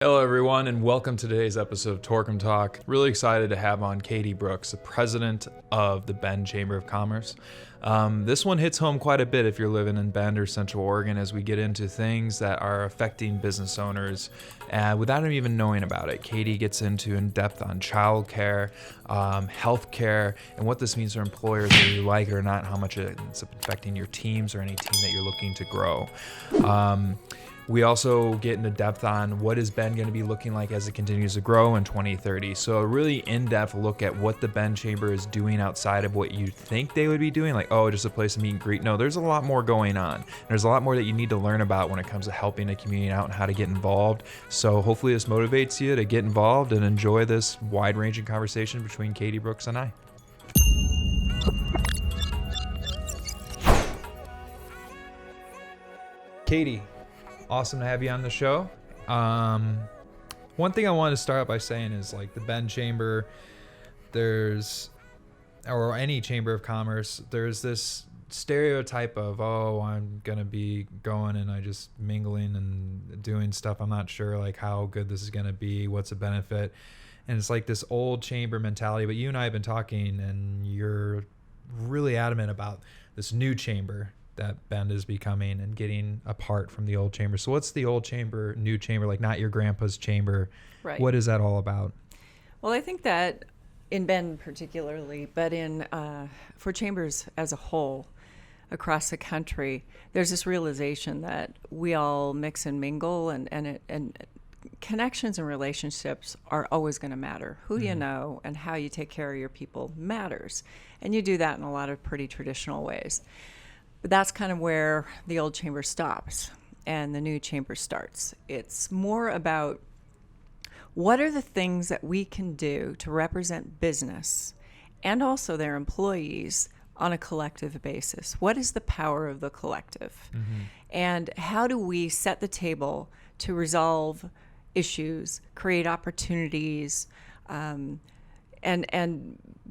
Hello everyone and welcome to today's episode of Torcom Talk. Really excited to have on Katy Brooks, the president of the Bend Chamber of Commerce. This one hits home quite a bit if you're living in Bend or Central Oregon as we get into things that are affecting business owners without them even knowing about it. Katy gets into in depth on childcare, healthcare, and what this means for employers, whether you like it or not, how much it's affecting your teams or any team that you're looking to grow. We also get into depth on what is Bend going to be looking like as it continues to grow in 2030. So a really in-depth look at what the Bend Chamber is doing outside of what you think they would be doing, like, oh, just a place to meet and greet. No, there's a lot more going on. There's a lot more that you need to learn about when it comes to helping a community out and how to get involved. So hopefully this motivates you to get involved and enjoy this wide-ranging conversation between Katy Brooks and I. Katy, awesome to have you on the show. One thing I wanted to start out by saying is, like, the Bend Chamber, or any Chamber of Commerce, there's this stereotype of, oh, I'm going to be going and I just mingling and doing stuff. I'm not sure, like, how good this is going to be, what's the benefit. And it's like this old chamber mentality. But you and I have been talking, and you're really adamant about this new chamber that Bend is becoming and getting apart from the old chamber. So what's the old chamber, new chamber, like not your grandpa's chamber? Right. What is that all about? Well, I think that in Bend particularly, but for chambers as a whole across the country, there's this realization that we all mix and mingle, and connections and relationships are always going to matter. Who you know and how you take care of your people matters. And you do that in a lot of pretty traditional ways. But that's kind of where the old chamber stops and the new chamber starts. It's more about what are the things that we can do to represent business and also their employees on a collective basis. What is the power of the collective? And how do we set the table to resolve issues, create opportunities, and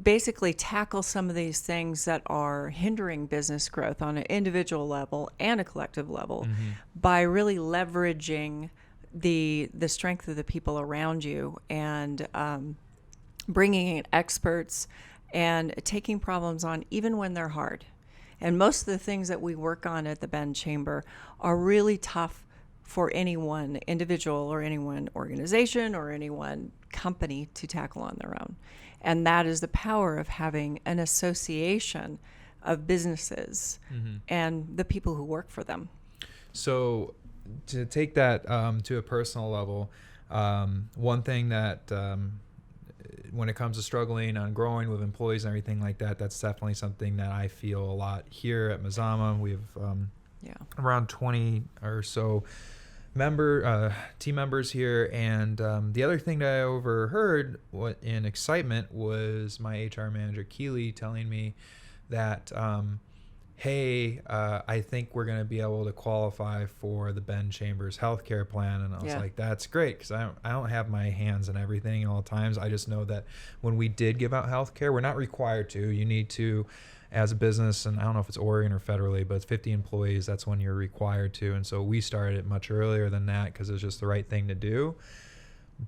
basically tackle some of these things that are hindering business growth on an individual level and a collective level by really leveraging the strength of the people around you and bringing in experts and taking problems on even when they're hard. And most of the things that we work on at the Bend Chamber are really tough for any one individual or any one organization or any one company to tackle on their own. And that is the power of having an association of businesses and the people who work for them. So to take that to a personal level, one thing that when it comes to struggling on growing with employees and everything like that, that's definitely something that I feel a lot here at Mazama. We have around 20 or so team members here, and the other thing that I overheard in excitement was my HR manager Katy telling me that hey, I think we're going to be able to qualify for the Bend Chamber's healthcare plan. And I was like, that's great, because I don't have my hands in everything at all times. I just know that when we did give out healthcare, we're not required to. You need to, as a business, and I don't know if it's Oregon or federally, but it's 50 employees, that's when you're required to. And so we started it much earlier than that because it was just the right thing to do.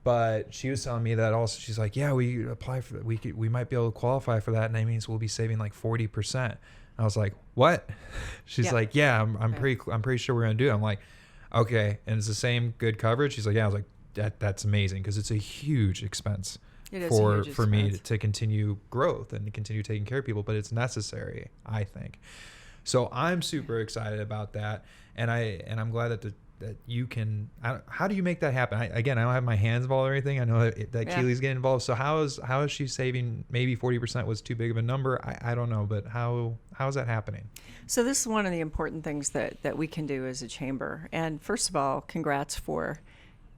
But she was telling me that also, she's like, yeah, we apply for that. We might be able to qualify for that, and that means we'll be saving like 40%. I was like, what? She's like, yeah, I'm pretty sure we're gonna do it. I'm like, okay, and it's the same good coverage. She's like, yeah. I was like, that's amazing, because it's a huge expense for me to continue growth and to continue taking care of people, but it's necessary, I think. So I'm super excited about that, and I'm glad that you can. How do you make that happen? I don't have my hands involved or anything. I know that Keely's getting involved. So how is she saving? Maybe 40% was too big of a number. I don't know, but how is that happening? So this is one of the important things that we can do as a chamber. And first of all, congrats for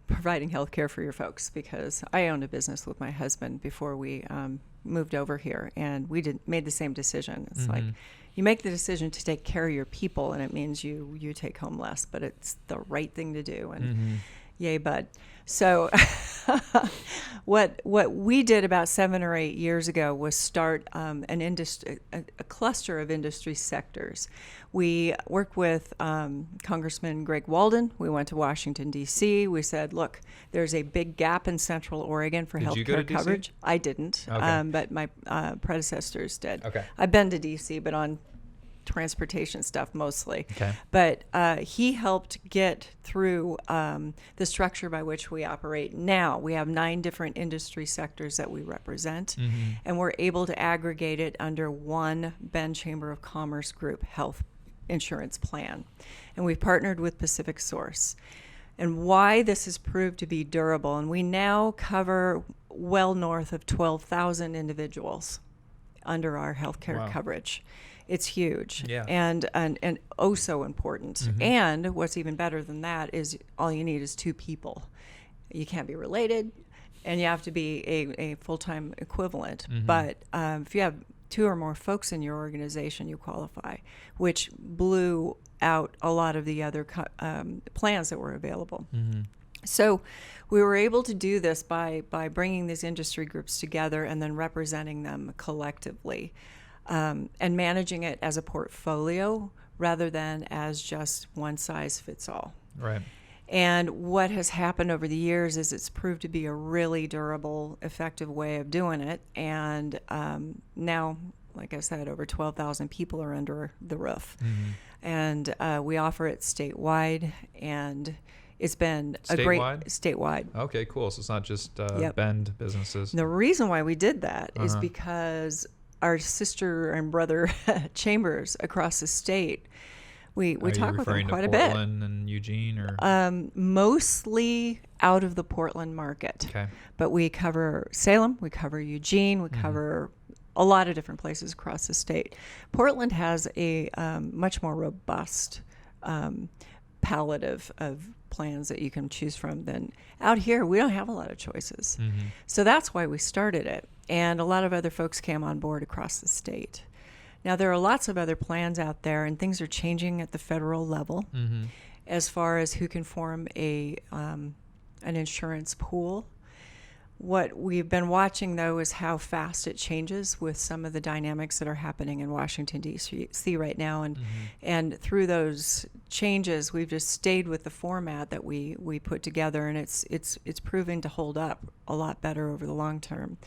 providing health care for your folks, because I owned a business with my husband before we moved over here, and we made the same decision. It's like, you make the decision to take care of your people, and it means you take home less, but it's the right thing to do. And yay, bud. So what we did about 7 or 8 years ago was start an industry, a cluster of industry sectors. We worked with Congressman Greg Walden. We went to Washington, D.C. We said, look, there's a big gap in Central Oregon for Did you go to healthcare DC? coverage. I didn't, Okay. but my predecessors did. Okay. I've been to D.C., but on transportation stuff mostly. Okay. But he helped get through the structure by which we operate now. We have 9 different industry sectors that we represent, and we're able to aggregate it under one Bend Chamber of Commerce Group health insurance plan. And we've partnered with Pacific Source. And why this has proved to be durable, and we now cover well north of 12,000 individuals under our healthcare Wow. coverage. It's huge. Yeah. And oh so important. And what's even better than that is all you need is 2 people. You can't be related, and you have to be a full-time equivalent. But if you have 2 or more folks in your organization, you qualify, which blew out a lot of the other plans that were available. So we were able to do this by bringing these industry groups together and then representing them collectively. And managing it as a portfolio rather than as just one size fits all. Right. And what has happened over the years is it's proved to be a really durable, effective way of doing it. And now, like I said, over 12,000 people are under the roof. And we offer it statewide, and it's been a great statewide. Okay, cool. So it's not just Yep. Bend businesses. And the reason why we did that is because our sister and brother chambers across the state, we talk with them quite a bit. Portland and Eugene, or Mostly out of the Portland market. okay. But we cover Salem, we cover Eugene, we cover a lot of different places across the state. Portland has a much more robust palette of plans that you can choose from than out here. We don't have a lot of choices. So that's why we started it. And a lot of other folks came on board across the state. Now, there are lots of other plans out there, and things are changing at the federal level as far as who can form an insurance pool. What we've been watching, though, is how fast it changes with some of the dynamics that are happening in Washington, D.C. right now. And through those changes, we've just stayed with the format that we put together, and it's proven to hold up a lot better over the long term.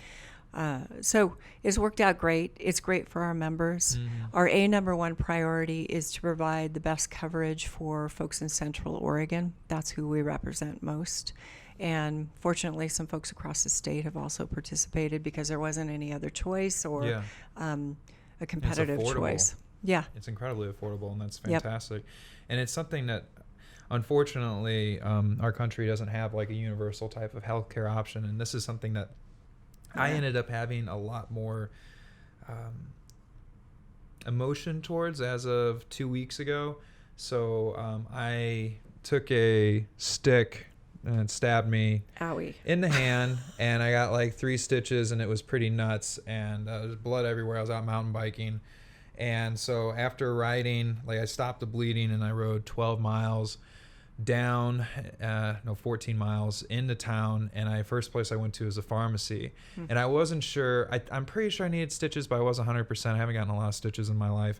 So it's worked out great. It's great for our members. Our number one priority is to provide the best coverage for folks in Central Oregon. That's who we represent most. And fortunately, some folks across the state have also participated because there wasn't any other choice or a competitive choice. Yeah. It's incredibly affordable, and that's fantastic. And it's something that, unfortunately, our country doesn't have like a universal type of healthcare option. And this is something that I ended up having a lot more emotion towards as of 2 weeks ago. So I took a stick and it stabbed me in the hand, and I got like 3 stitches, and it was pretty nuts, and there's blood everywhere. I was out mountain biking, and so after riding, like, I stopped the bleeding, and I rode 12 miles down 14 miles into town, and first place I went to was a pharmacy. And I wasn't sure. I'm pretty sure I needed stitches, but I wasn't 100%. I haven't gotten a lot of stitches in my life.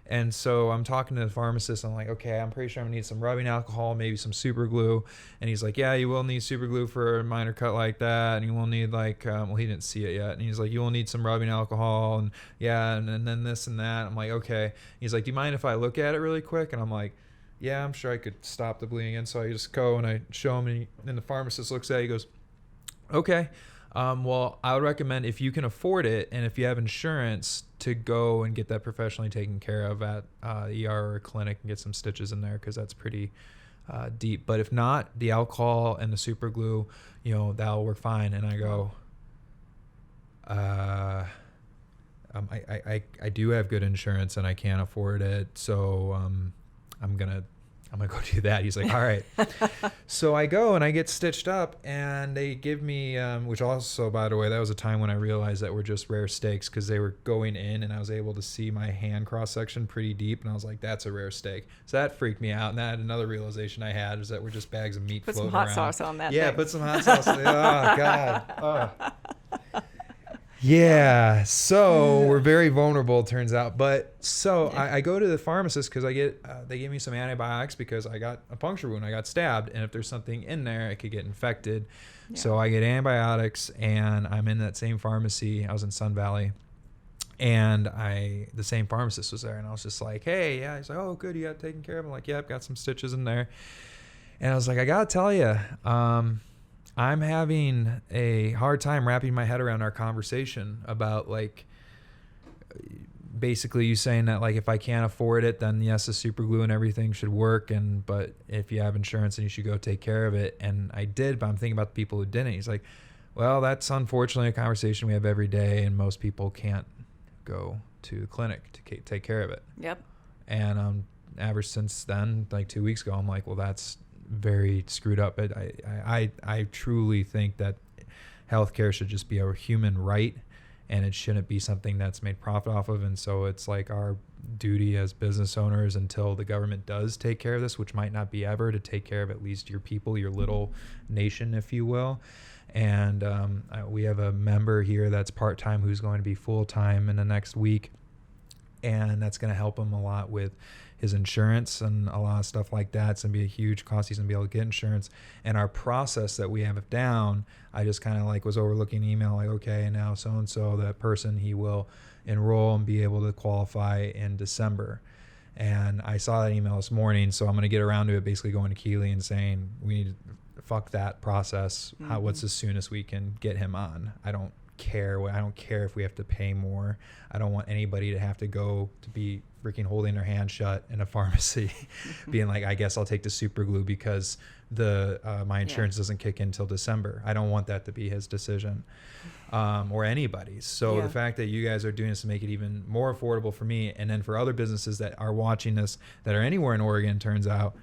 And so I'm talking to the pharmacist. I'm like, okay, I'm pretty sure I'm gonna need some rubbing alcohol, maybe some super glue. And he's like, yeah, you will need super glue for a minor cut like that, and you will need like, well, he didn't see it yet. And he's like, you will need some rubbing alcohol, and and then this and that. I'm like, okay. He's like, do you mind if I look at it really quick? And I'm like, yeah, I'm sure I could stop the bleeding. And so I just go and I show him, and the pharmacist looks at it. He goes, okay. Well, I would recommend, if you can afford it and if you have insurance, to go and get that professionally taken care of at ER or a clinic and get some stitches in there, because that's pretty deep. But if not, the alcohol and the super glue, that'll work fine. And I go, I do have good insurance and I can't afford it, so I'm I'm going to go do that. He's like, all right. So I go and I get stitched up, and they give me, which also, by the way, that was a time when I realized that were just rare steaks, because they were going in and I was able to see my hand cross section pretty deep. And I was like, that's a rare steak. So that freaked me out. And that another realization I had is that we're just bags of meat Put floating some hot around. sauce on that Yeah, thing. put some hot sauce. Oh, God. Oh. Yeah, so we're very vulnerable, it turns out. But so I go to the pharmacist because they give me some antibiotics because I got a puncture wound. I got stabbed, and if there's something in there, it could get infected. Yeah. So I get antibiotics, and I'm in that same pharmacy. I was in Sun Valley, and the same pharmacist was there, and I was just like, hey, yeah. He's like, oh, good, you got it taken care of? I'm like, yep, got some stitches in there. And I was like, I gotta tell you, I'm having a hard time wrapping my head around our conversation about, like, basically you saying that, like, if I can't afford it, then yes, the super glue and everything should work, but if you have insurance, then you should go take care of it. And I did, but I'm thinking about the people who didn't. He's like, well, that's unfortunately a conversation we have every day, and most people can't go to the clinic to take care of it. Yep. And average since then, like 2 weeks ago, I'm like, well, that's very screwed up. But I truly think that healthcare should just be a human right, and it shouldn't be something that's made profit off of. And so it's like our duty as business owners, until the government does take care of this, which might not be ever, to take care of at least your people, your little nation, if you will. And we have a member here that's part-time who's going to be full-time in the next week, and that's going to help him a lot with his insurance and a lot of stuff like that. It's going to be a huge cost. He's going to be able to get insurance. And our process that we have down, I just kind of like was overlooking the email, like, okay, and now so-and-so, that person, he will enroll and be able to qualify in December. And I saw that email this morning, so I'm going to get around to it, basically going to Keely and saying, we need to fuck that process. Mm-hmm. What's as soon as we can get him on? I don't care if we have to pay more. I don't want anybody to have to go to be freaking holding their hand shut in a pharmacy being like, I guess I'll take the super glue because my insurance doesn't kick in till December. I don't want that to be his decision, or anybody's. So the fact that you guys are doing this to make it even more affordable for me, and then for other businesses that are watching this that are anywhere in Oregon, turns out,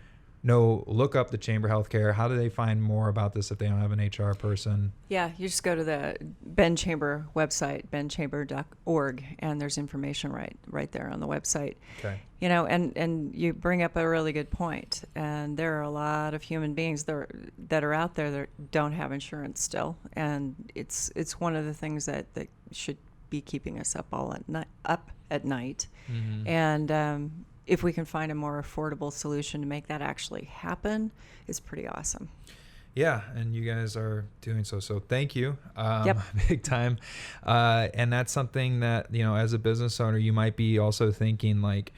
look up the Chamber Healthcare. How do they find more about this if they don't have an HR person? Yeah, you just go to the Ben Chamber website, benchamber.org, and there's information right there on the website. Okay. And you bring up a really good point. And there are a lot of human beings that are out there that don't have insurance still, and it's one of the things that should be keeping us up at night. Mm-hmm. And if we can find a more affordable solution to make that actually happen, it's pretty awesome. Yeah, and you guys are doing so. So thank you, Yep. big time. And that's something that, as a business owner, you might be also thinking like,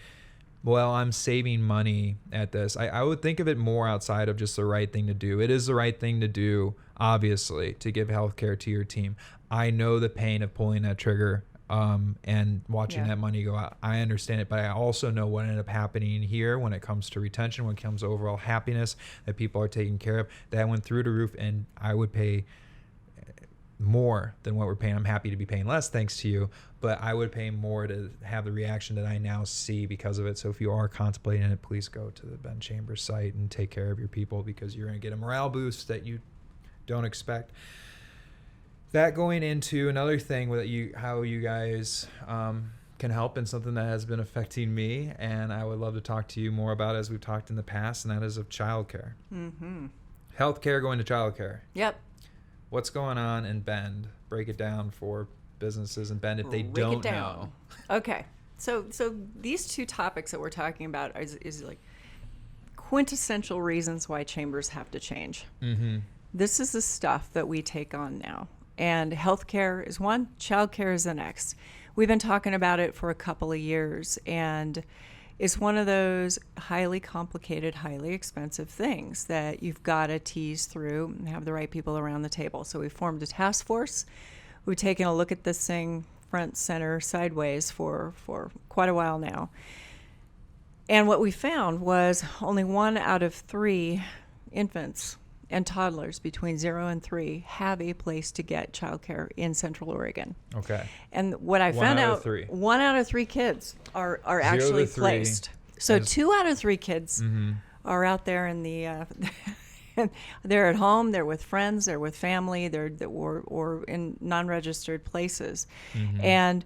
well, I'm saving money at this. I would think of it more outside of just the right thing to do. It is the right thing to do, obviously, to give healthcare to your team. I know the pain of pulling that trigger and watching that money go out. I understand it, but I also know what ended up happening here when it comes to retention, when it comes to overall happiness, that people are taken care of. That went through the roof, and I would pay more than what we're paying. I'm happy to be paying less thanks to you, but I would pay more to have the reaction that I now see because of it. So if you are contemplating it, please go to the Ben Chambers site and take care of your people, because you're going to get a morale boost that you don't expect. That going into another thing with how you guys can help in something that has been affecting me, and I would love to talk to you more about as we've talked in the past, and that is of childcare. Mm-hmm. Healthcare going to childcare. Yep. What's going on in Bend? Break it down for businesses in Bend if they don't know. Okay. So these two topics that we're talking about is like quintessential reasons why chambers have to change. Mm-hmm. This is the stuff that we take on now. And healthcare is one, childcare is the next. We've been talking about it for a couple of years, and it's one of those highly complicated, highly expensive things that you've got to tease through and have the right people around the table. So we formed a task force. We've taken a look at this thing front, center, sideways for quite a while now. And what we found was only 1 out of 3 infants and toddlers between 0 and 3 have a place to get childcare in Central Oregon. Okay. And what I found out, 1 out of 3 kids are actually placed. So 2 out of 3 kids are out there in the they're at home, they're with friends, they're with family, or in non-registered places. And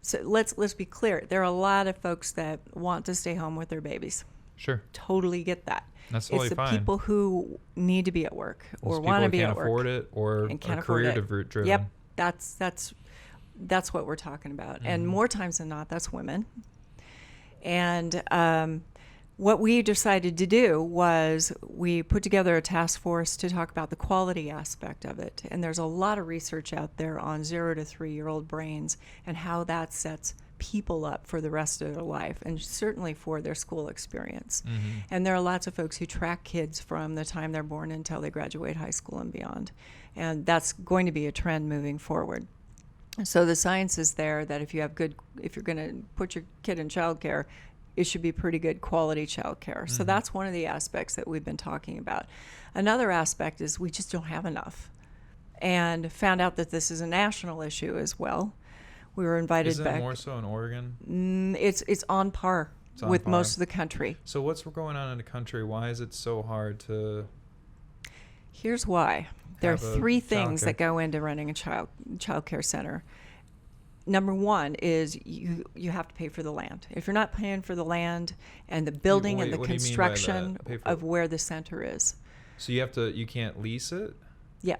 so let's be clear, there are a lot of folks that want to stay home with their babies. Sure. Totally get that. That's totally it's the fine. people who need to be at work or Those want to people be can't at work afford it or and can't are afford career it. driven. Yep, that's what we're talking about. And more times than not, that's women. And what we decided to do was we put together a task force to talk about the quality aspect of it. And there's a lot of research out there on 0 to 3-year-old brains and how that sets people up for the rest of their life and certainly for their school experience. And there are lots of folks who track kids from the time they're born until they graduate high school and beyond. And that's going to be a trend moving forward. So the science is there that if you're going to put your kid in childcare, it should be pretty good quality childcare. So that's one of the aspects that we've been talking about. Another aspect is we just don't have enough, and found out that this is a national issue as well. We were invited Is it back. more so in Oregon? It's on par with par. most of the country. So what's going on in the country? Why is it so hard to? Here's why. There are Have a 3 things childcare. that go into running a child care center. Number one is you have to pay for the land. If you're not paying for the land and the building and the what do you mean by that? construction Pay for of where the center is. So you can't lease it? Yeah,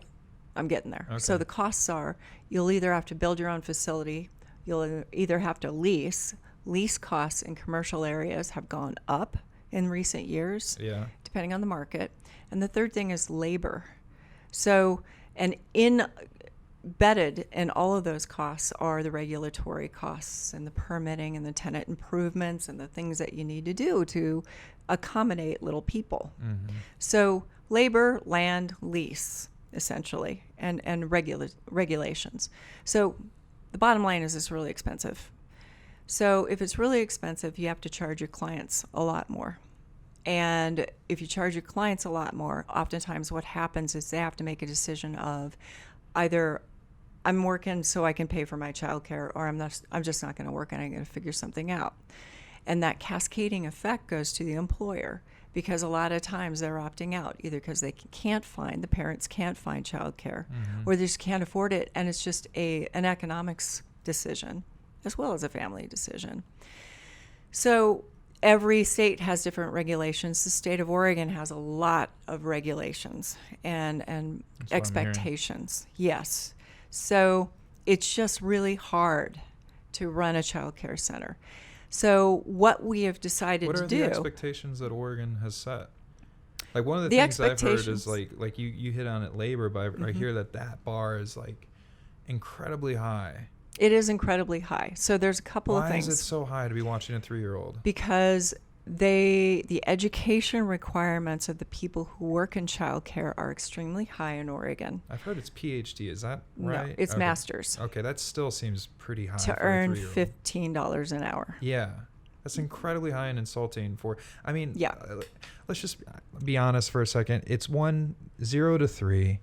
I'm getting there. Okay. So the costs are you'll either have to build your own facility, you'll either have to lease. Lease costs in commercial areas have gone up in recent years, Yeah. depending on the market. And the third thing is labor. So, and embedded in all of those costs are the regulatory costs and the permitting and the tenant improvements and the things that you need to do to accommodate little people. So labor, land, lease, essentially, and regulations. So the bottom line is it's really expensive. So if it's really expensive, you have to charge your clients a lot more. And if you charge your clients a lot more, oftentimes what happens is they have to make a decision of either I'm working so I can pay for my childcare, or I'm just not going to work and I'm going to figure something out. And that cascading effect goes to the employer because a lot of times they're opting out either because the parents can't find childcare, or they just can't afford it, and it's just an economics decision as well as a family decision. So every state has different regulations. The state of Oregon has a lot of regulations and expectations. Yes. So it's just really hard to run a child care center. So what we have decided What to are do... the expectations that Oregon has set? Like one of the The things I've heard is expectations- like you hit on it, labor, but I hear that bar is like incredibly high. It is incredibly high. So there's a couple of Why things. is it so high to be watching a 3-year-old? Because the education requirements of the people who work in childcare are extremely high in Oregon. I've heard it's PhD. Is that right? No, it's Okay. master's Okay, that still seems pretty high to for earn a 3-year-old. $15 an hour. Yeah. That's incredibly high and insulting for, I mean, Yeah. Let's just be honest for a second. It's 0 to 3.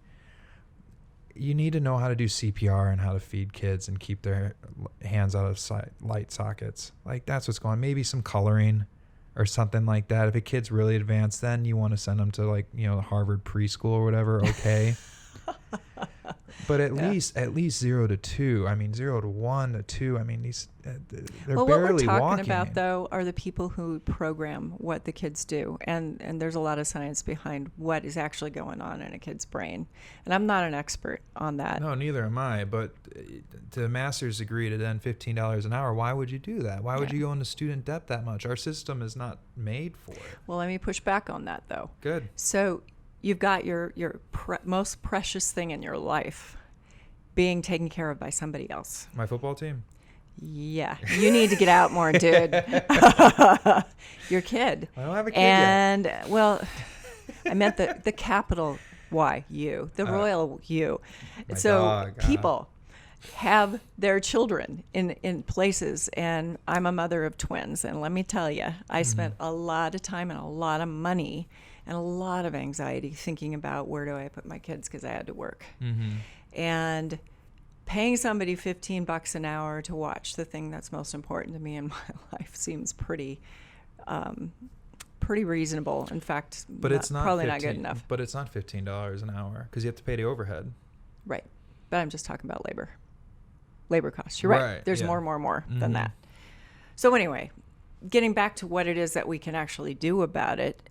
You need to know how to do CPR and how to feed kids and keep their hands out of light sockets. Like that's what's going on. Maybe some coloring or something like that. If a kid's really advanced, then you want to send them to Harvard preschool or whatever. Okay. But at least 0 to 2. I mean, 0 to 1 to 2. I mean, these they're Well, what barely we're talking walking. about, though, are the people who program what the kids do. And there's a lot of science behind what is actually going on in a kid's brain. And I'm not an expert on that. No, neither am I. But to a master's degree to then $15 an hour, why would you do that? Why would you go into student debt that much? Our system is not made for it. Well, let me push back on that, though. Good. So you've got your most precious thing in your life being taken care of by somebody else. My football team? Yeah, you need to get out more, dude. Your kid. I don't have a kid and, well, I meant the capital Y, you, the royal you. My So dog, people have their children in places, and I'm a mother of twins, and let me tell you, I spent a lot of time and a lot of money and a lot of anxiety thinking about where do I put my kids because I had to work. And paying somebody $15 an hour to watch the thing that's most important to me in my life seems pretty pretty reasonable. In fact, But it's not probably 15, not good enough. But it's not $15 an hour because you have to pay the overhead. Right. But I'm just talking about labor costs. You're right. There's yeah. more than that. So anyway, getting back to what it is that we can actually do about it,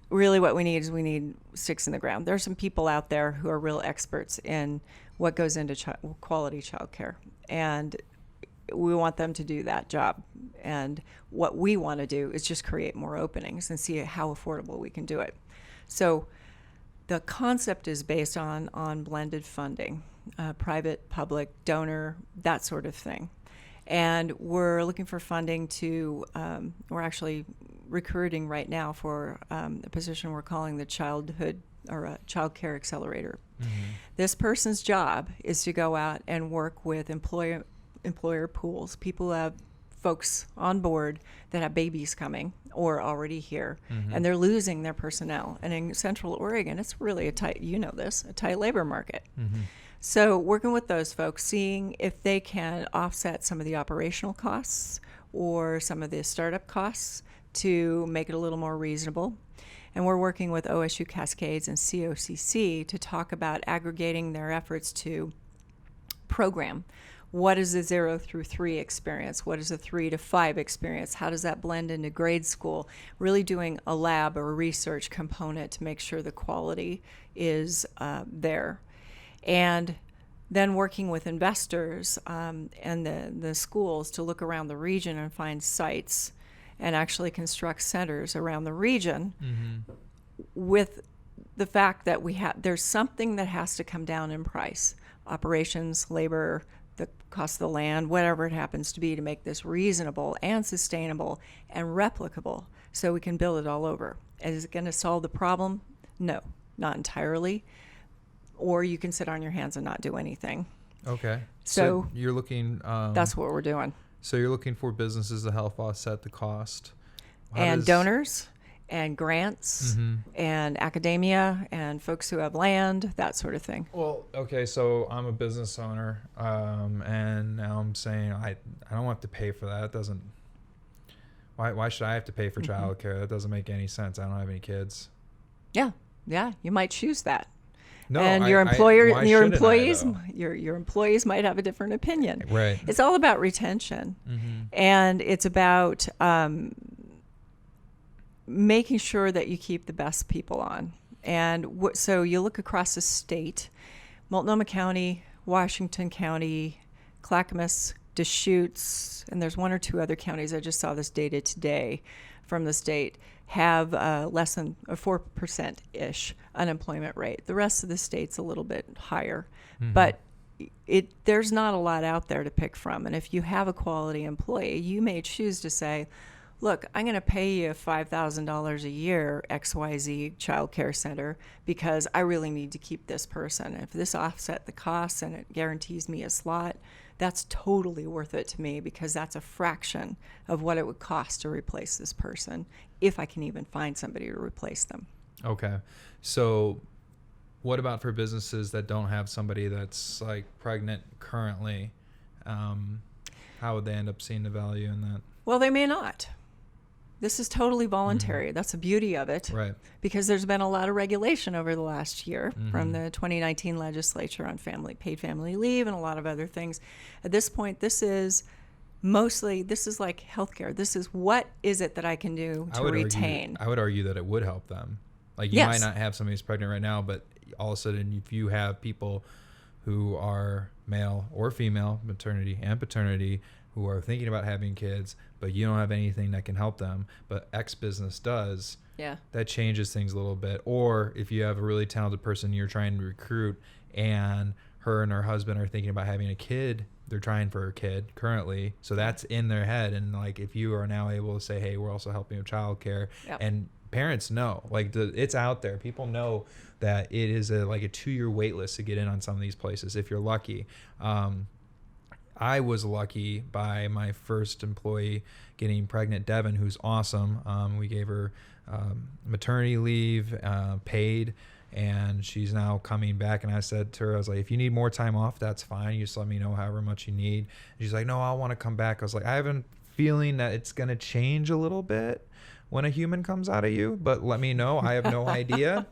really what we need sticks in the ground. There are some people out there who are real experts in what goes into quality childcare, and we want them to do that job. And what we want to do is just create more openings and see how affordable we can do it. So the concept is based on blended funding, private, public, donor, that sort of thing. And we're looking for funding to, we're actually recruiting right now for a position we're calling the Childcare Accelerator. This person's job is to go out and work with employer pools, people who have folks on board that have babies coming or already here, and they're losing their personnel. And in Central Oregon, it's really a tight labor market. So working with those folks, seeing if they can offset some of the operational costs or some of the startup costs to make it a little more reasonable. And we're working with OSU Cascades and COCC to talk about aggregating their efforts to program. What is the 0 through 3 experience? What is the 3 to 5 experience? How does that blend into grade school? Really doing a lab or a research component to make sure the quality is there. And then working with investors and the schools to look around the region and find sites and actually construct centers around the region with the fact that there's something that has to come down in price. Operations, labor, the cost of the land, whatever it happens to be, to make this reasonable and sustainable and replicable so we can build it all over. Is it going to solve the problem? No, not entirely. Or you can sit on your hands and not do anything. Okay. So you're looking... that's what we're doing. So you're looking for businesses to help offset the cost. Donors and grants and academia and folks who have land, that sort of thing. Well, okay, so I'm a business owner, and now I'm saying I don't have to pay for that. It doesn't... Why should I have to pay for childcare? That doesn't make any sense. I don't have any kids. Yeah, you might choose that. No, and your employees might have a different opinion. Right. It's all about retention, and it's about making sure that you keep the best people on. And so you look across the state: Multnomah County, Washington County, Clackamas, Deschutes, and there's 1 or 2 other counties. I just saw this data today from the state, have less than a 4%-ish unemployment rate. The rest of the state's a little bit higher. But there's not a lot out there to pick from. And if you have a quality employee, you may choose to say, look, I'm going to pay you $5,000 a year, XYZ Child Care Center, because I really need to keep this person. And if this offset the costs and it guarantees me a slot, that's totally worth it to me, because that's a fraction of what it would cost to replace this person, if I can even find somebody to replace them. Okay. So what about for businesses that don't have somebody that's like pregnant currently? How would they end up seeing the value in that? Well, they may not. This is totally voluntary. That's the beauty of it. Right. Because there's been a lot of regulation over the last year from the 2019 legislature on paid family leave and a lot of other things. At this point, this is like healthcare. This is what is it that I can do to retain. I would argue that it would help them. Like you might not have somebody who's pregnant right now, but all of a sudden if you have people who are male or female, maternity and paternity, who are thinking about having kids, but you don't have anything that can help them, but X business does, that changes things a little bit. Or if you have a really talented person you're trying to recruit and her and her husband are thinking about having a kid, they're trying for a kid currently, so that's in their head. And like if you are now able to say, hey, we're also helping with childcare, and parents know, like it's out there. People know that it is a 2-year wait list to get in on some of these places if you're lucky. I was lucky by my first employee getting pregnant, Devin, who's awesome. We gave her maternity leave, paid, and she's now coming back. And I said to her, I was like, if you need more time off, that's fine. You just let me know however much you need. And she's like, no, I want to come back. I was like, I have a feeling that it's going to change a little bit, when a human comes out of you, but let me know. I have no idea.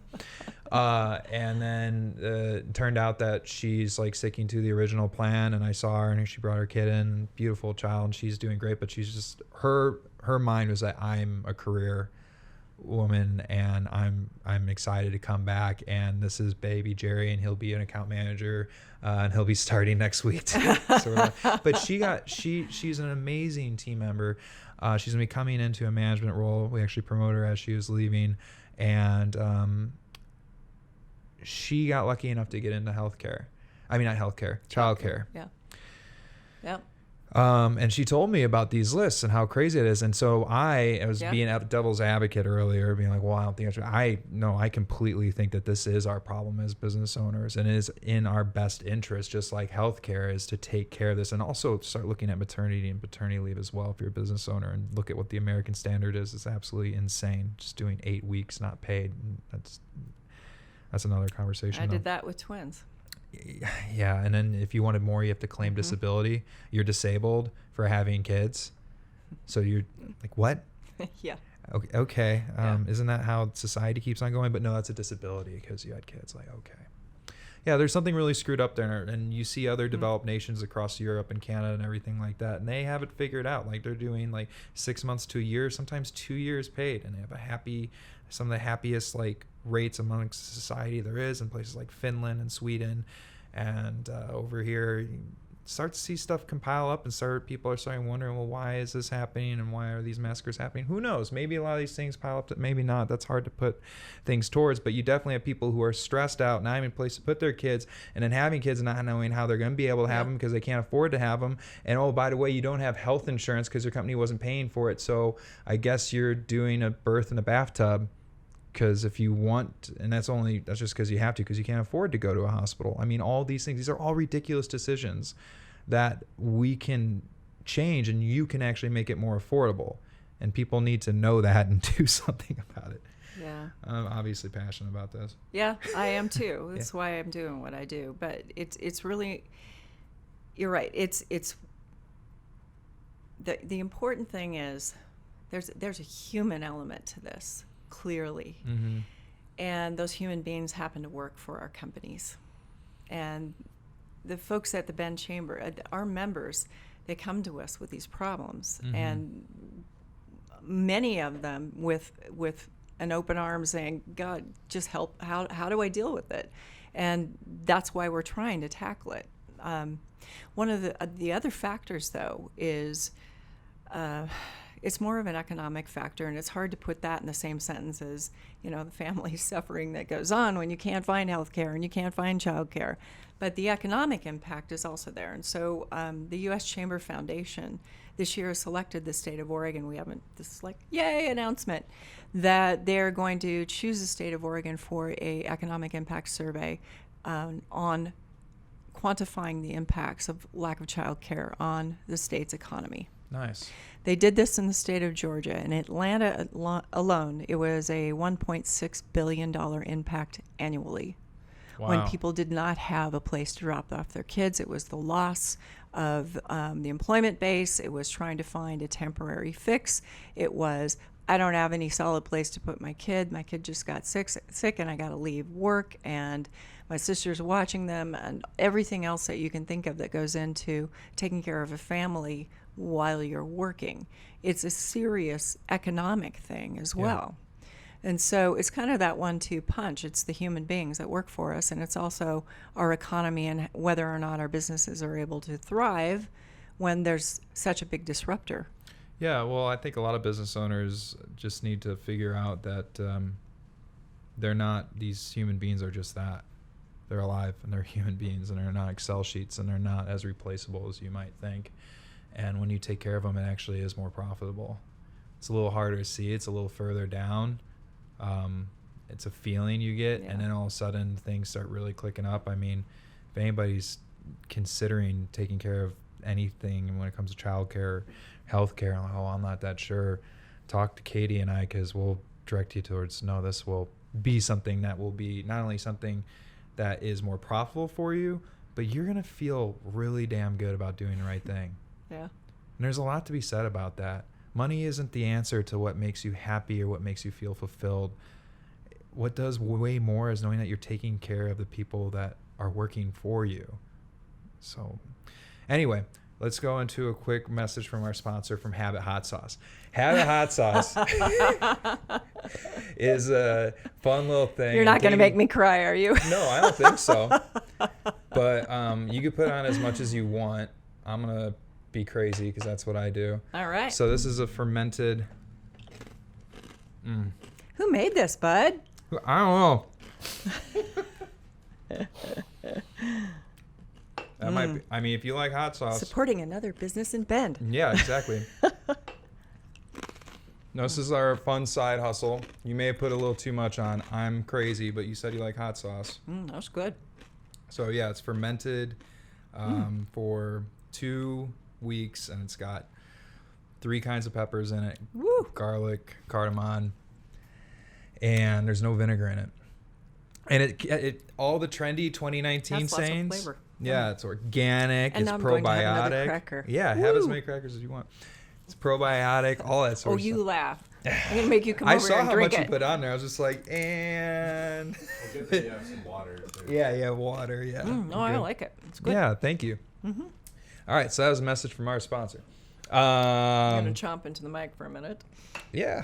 And then it turned out that she's like sticking to the original plan, and I saw her and she brought her kid in, beautiful child, and she's doing great, but she's just, her mind was that I'm a career woman and I'm excited to come back, and this is baby Jerry, and he'll be an account manager, and he'll be starting next week too. But she's an amazing team member. She's gonna be coming into a management role. We actually promoted her as she was leaving, and she got lucky enough to get into healthcare. I mean, not healthcare, childcare. Yeah. Yep. And she told me about these lists and how crazy it is. And so I was being a devil's advocate earlier, being like, well, I don't think I completely think that this is our problem as business owners, and it is in our best interest, just like healthcare is, to take care of this, and also start looking at maternity and paternity leave as well if you're a business owner, and look at what the American standard is. It's absolutely insane. Just doing 8 weeks not paid. That's another conversation. I did that with twins. Yeah, and then if you wanted more, you have to claim disability. You're disabled for having kids, so you're like, what? Yeah. Okay. Isn't that how society keeps on going? But no, that's a disability because you had kids. Like, okay. Yeah, there's something really screwed up there, and you see other developed nations across Europe and Canada and everything like that, and they have it figured out. Like, they're doing like 6 months to a year, sometimes 2 years paid, and they have some of the happiest like rates amongst society there is in places like Finland and Sweden. And over here, you start to see stuff compile up, and people are starting wondering, well, why is this happening, and why are these massacres happening? Who knows? Maybe a lot of these things pile up, maybe not. That's hard to put things towards, but you definitely have people who are stressed out, not having a place to put their kids, and then having kids and not knowing how they're going to be able to have them because they can't afford to have them. And oh, by the way, you don't have health insurance because your company wasn't paying for it, so I guess you're doing a birth in a bathtub. Because if you want, and that's just because you have to, because you can't afford to go to a hospital. I mean, all these things, these are all ridiculous decisions that we can change, and you can actually make it more affordable. And people need to know that and do something about it. Yeah. I'm obviously passionate about this. Yeah, I am too. That's why I'm doing what I do. But it's really, you're right. It's the important thing is there's a human element to this. Clearly. Mm-hmm. And those human beings happen to work for our companies. And the folks at the Bend Chamber, our members, they come to us with these problems. Mm-hmm. And many of them with an open arm saying, God, just help. How do I deal with it? And that's why we're trying to tackle it. One of the other factors, though, is it's more of an economic factor, and it's hard to put that in the same sentence as, the family suffering that goes on when you can't find health care and you can't find childcare. But the economic impact is also there. And so the U.S. Chamber Foundation this year has selected the state of Oregon. This is like, yay, announcement, that they're going to choose the state of Oregon for a economic impact survey on quantifying the impacts of lack of childcare on the state's economy. Nice. They did this in the state of Georgia. In Atlanta alone, it was a $1.6 billion impact annually. Wow. When people did not have a place to drop off their kids. It was the loss of the employment base. It was trying to find a temporary fix. It was, I don't have any solid place to put my kid. My kid just got sick and I got to leave work, and my sister's watching them, and everything else that you can think of that goes into taking care of a family while you're working. It's a serious economic thing as well. And so it's kind of that 1-2 punch. It's the human beings that work for us, and it's also our economy and whether or not our businesses are able to thrive when there's such a big disruptor. Yeah, well, I think a lot of business owners just need to figure out that these human beings are just that. They're alive, and they're human beings, and they're not Excel sheets, and they're not as replaceable as you might think. And when you take care of them, it actually is more profitable. It's a little harder to see. It's a little further down. It's a feeling you get, and then all of a sudden things start really clicking up. I mean, if anybody's considering taking care of anything when it comes to childcare, healthcare, I'm not that sure, talk to Katy and I, because we'll direct you towards, no, this will be something that will be not only something that is more profitable for you, but you're going to feel really damn good about doing the right thing. Yeah. And there's a lot to be said about that. money isn't the answer to what makes you happy or what makes you feel fulfilled. What does way more is knowing that you're taking care of the people that are working for you. So anyway, let's go into a quick message from our sponsor from Habit Hot Sauce. Habit Hot Sauce is a fun little thing. You're not going to make me cry, are you? No, I don't think so. But you can put on as much as you want. I'm going to be crazy because that's what I do. All right. So this is a fermented... Who made this, bud? I don't know. That might be, I mean, if you like hot sauce. Supporting another business in Bend. Yeah, exactly. No, this is our fun side hustle. You may have put a little too much on. I'm crazy, but you said you like hot sauce. That's good. So yeah, it's fermented for 2 weeks, and it's got 3 kinds of peppers in it. Woo. Garlic, cardamom, and there's no vinegar in it. And it all the trendy 2019 Has lots of sayings. flavor. Yeah, it's organic. And it's now I'm probiotic. going to have another cracker. Yeah, have as many crackers as you want. It's probiotic, all that sort of stuff. You laugh. I'm going to make you come I over saw here and how drink much it. you put on there. I was just like, and... Well, good that you have some water, too. Yeah, water, yeah. No, I like it. It's good. Yeah, thank you. Mm-hmm. All right, so that was a message from our sponsor. I'm going to chomp into the mic for a minute. Yeah.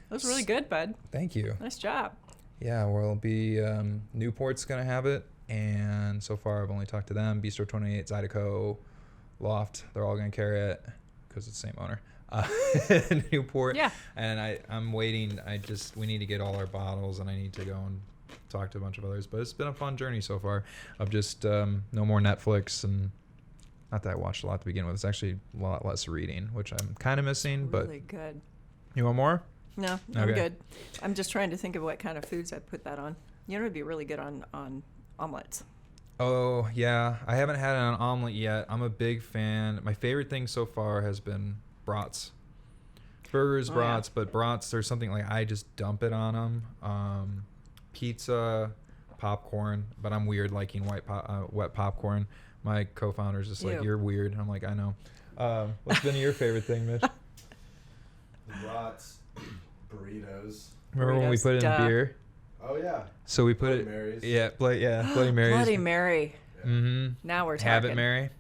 That was really good, bud. Thank you. Nice job. Yeah, we'll be... Newport's going to have it, and so far I've only talked to them. Bistro 28, Zydeco, Loft, they're all going to carry it because it's the same owner. Newport. Yeah. And I'm waiting. We need to get all our bottles, and I need to go and talk to a bunch of others. But it's been a fun journey so far of just no more Netflix, and not that I watched a lot to begin with. It's actually a lot less reading, which I'm kind of missing. Really good. You want more? No, I'm good. I'm just trying to think of what kind of foods I'd put that on. You know, it'd be really good on omelets. Oh, yeah. I haven't had an omelet yet. I'm a big fan. My favorite thing so far has been brats. Burgers, brats, but brats, there's something like I just dump it on them. Pizza, popcorn, but I'm weird liking wet popcorn. My co-founder's just like, you're weird. I'm like, I know. What's been your favorite thing, Mitch? The brats, burritos. Remember when we put it in beer? Oh, yeah. So we put Bloody it... Marys. Yeah, Bloody Marys. Bloody Mary. Yeah. Mm-hmm. Now we're talking. Have it, Mary.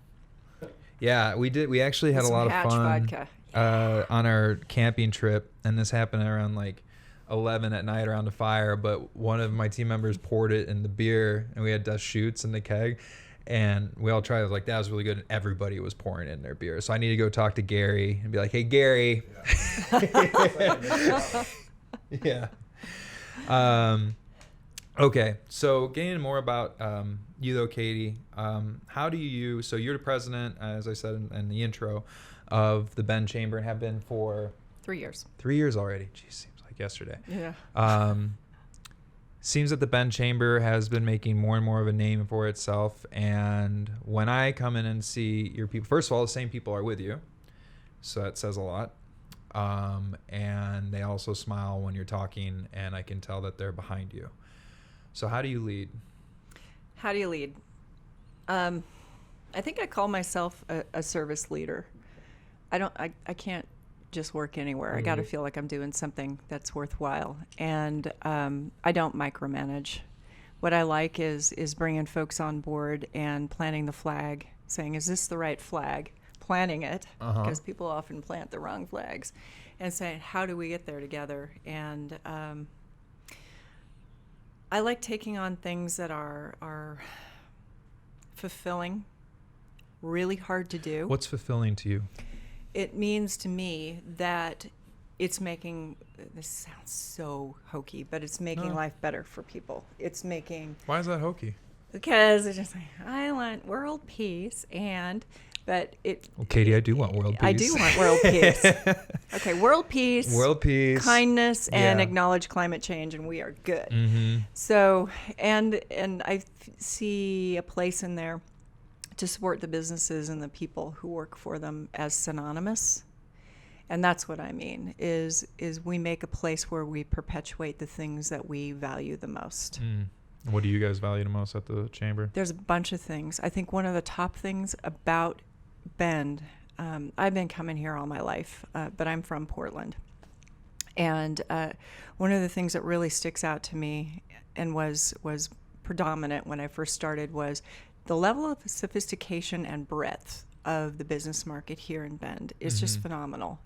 Yeah, we did. We actually had a lot of Hatch fun vodka. On our camping trip, and this happened around like 11 at night around the fire. But one of my team members poured it in the beer, and we had dust shoots in the keg, and we all tried it. Like, that was really good, and everybody was pouring in their beer. So I need to go talk to Gary and be like, "Hey, Gary." Yeah. Okay, so getting more about you though, Katy. How do you? So you're the president, as I said in the intro, of the Bend Chamber, and have been for 3 years. 3 years already. Geez, seems like yesterday. Yeah. Seems that the Bend Chamber has been making more and more of a name for itself. And when I come in and see your people, first of all, the same people are with you, so that says a lot. And they also smile when you're talking, and I can tell that they're behind you. So how do you lead? How do you lead? I think I call myself a service leader. I can't just work anywhere. I got to feel like I'm doing something that's worthwhile. And I don't micromanage. What I like is bringing folks on board and planting the flag, saying, is this the right flag? Planting it, because people often plant the wrong flags, and saying, how do we get there together? And I like taking on things that are fulfilling, really hard to do. What's fulfilling to you? It means to me that it's making, this sounds so hokey, but it's making life better for people. It's making... Why is that hokey? Because it's just like, I want world peace, but it... Well, Katy, I do want world peace. I do want world peace. Okay, world peace. World peace. Kindness, and acknowledge climate change, and we are good. Mm-hmm. So, and I see a place in there to support the businesses and the people who work for them as synonymous. And that's what I mean, is we make a place where we perpetuate the things that we value the most. What do you guys value the most at the chamber? There's a bunch of things. I think one of the top things about Bend I've been coming here all my life, but I'm from Portland. And one of the things that really sticks out to me and was predominant when I first started was the level of sophistication and breadth of the business market here in Bend is just phenomenal.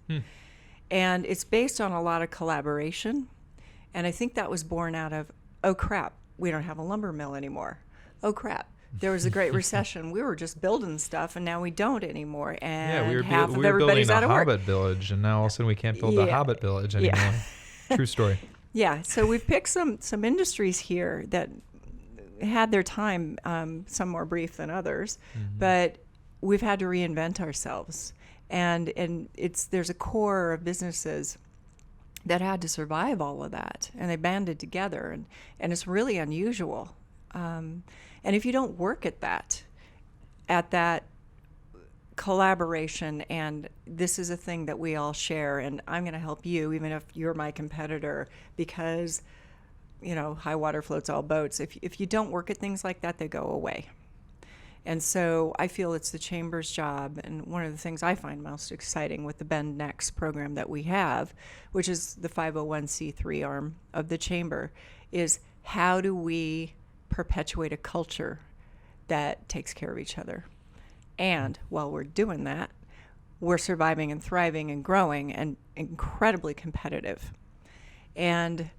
And it's based on a lot of collaboration. And I think that was born out of, oh crap, we don't have a lumber mill anymore. Oh crap, there was a Great Recession. We were just building stuff, and now we don't anymore. And we were half of building everybody's a out of work. Hobbit village, and now all of a sudden we can't build the Yeah. Hobbit village anymore. Yeah. True story. Yeah, so we've picked some industries here that had their time, some more brief than others, but we've had to reinvent ourselves. And there's a core of businesses that had to survive all of that, and they banded together, and it's really unusual. And if you don't work at that collaboration, and this is a thing that we all share, and I'm going to help you even if you're my competitor, because high water floats all boats. If you don't work at things like that, they go away. And so I feel it's the Chamber's job, and one of the things I find most exciting with the Bend Next program that we have, which is the 501c3 arm of the Chamber, is how do we perpetuate a culture that takes care of each other? And while we're doing that, we're surviving and thriving and growing and incredibly competitive. And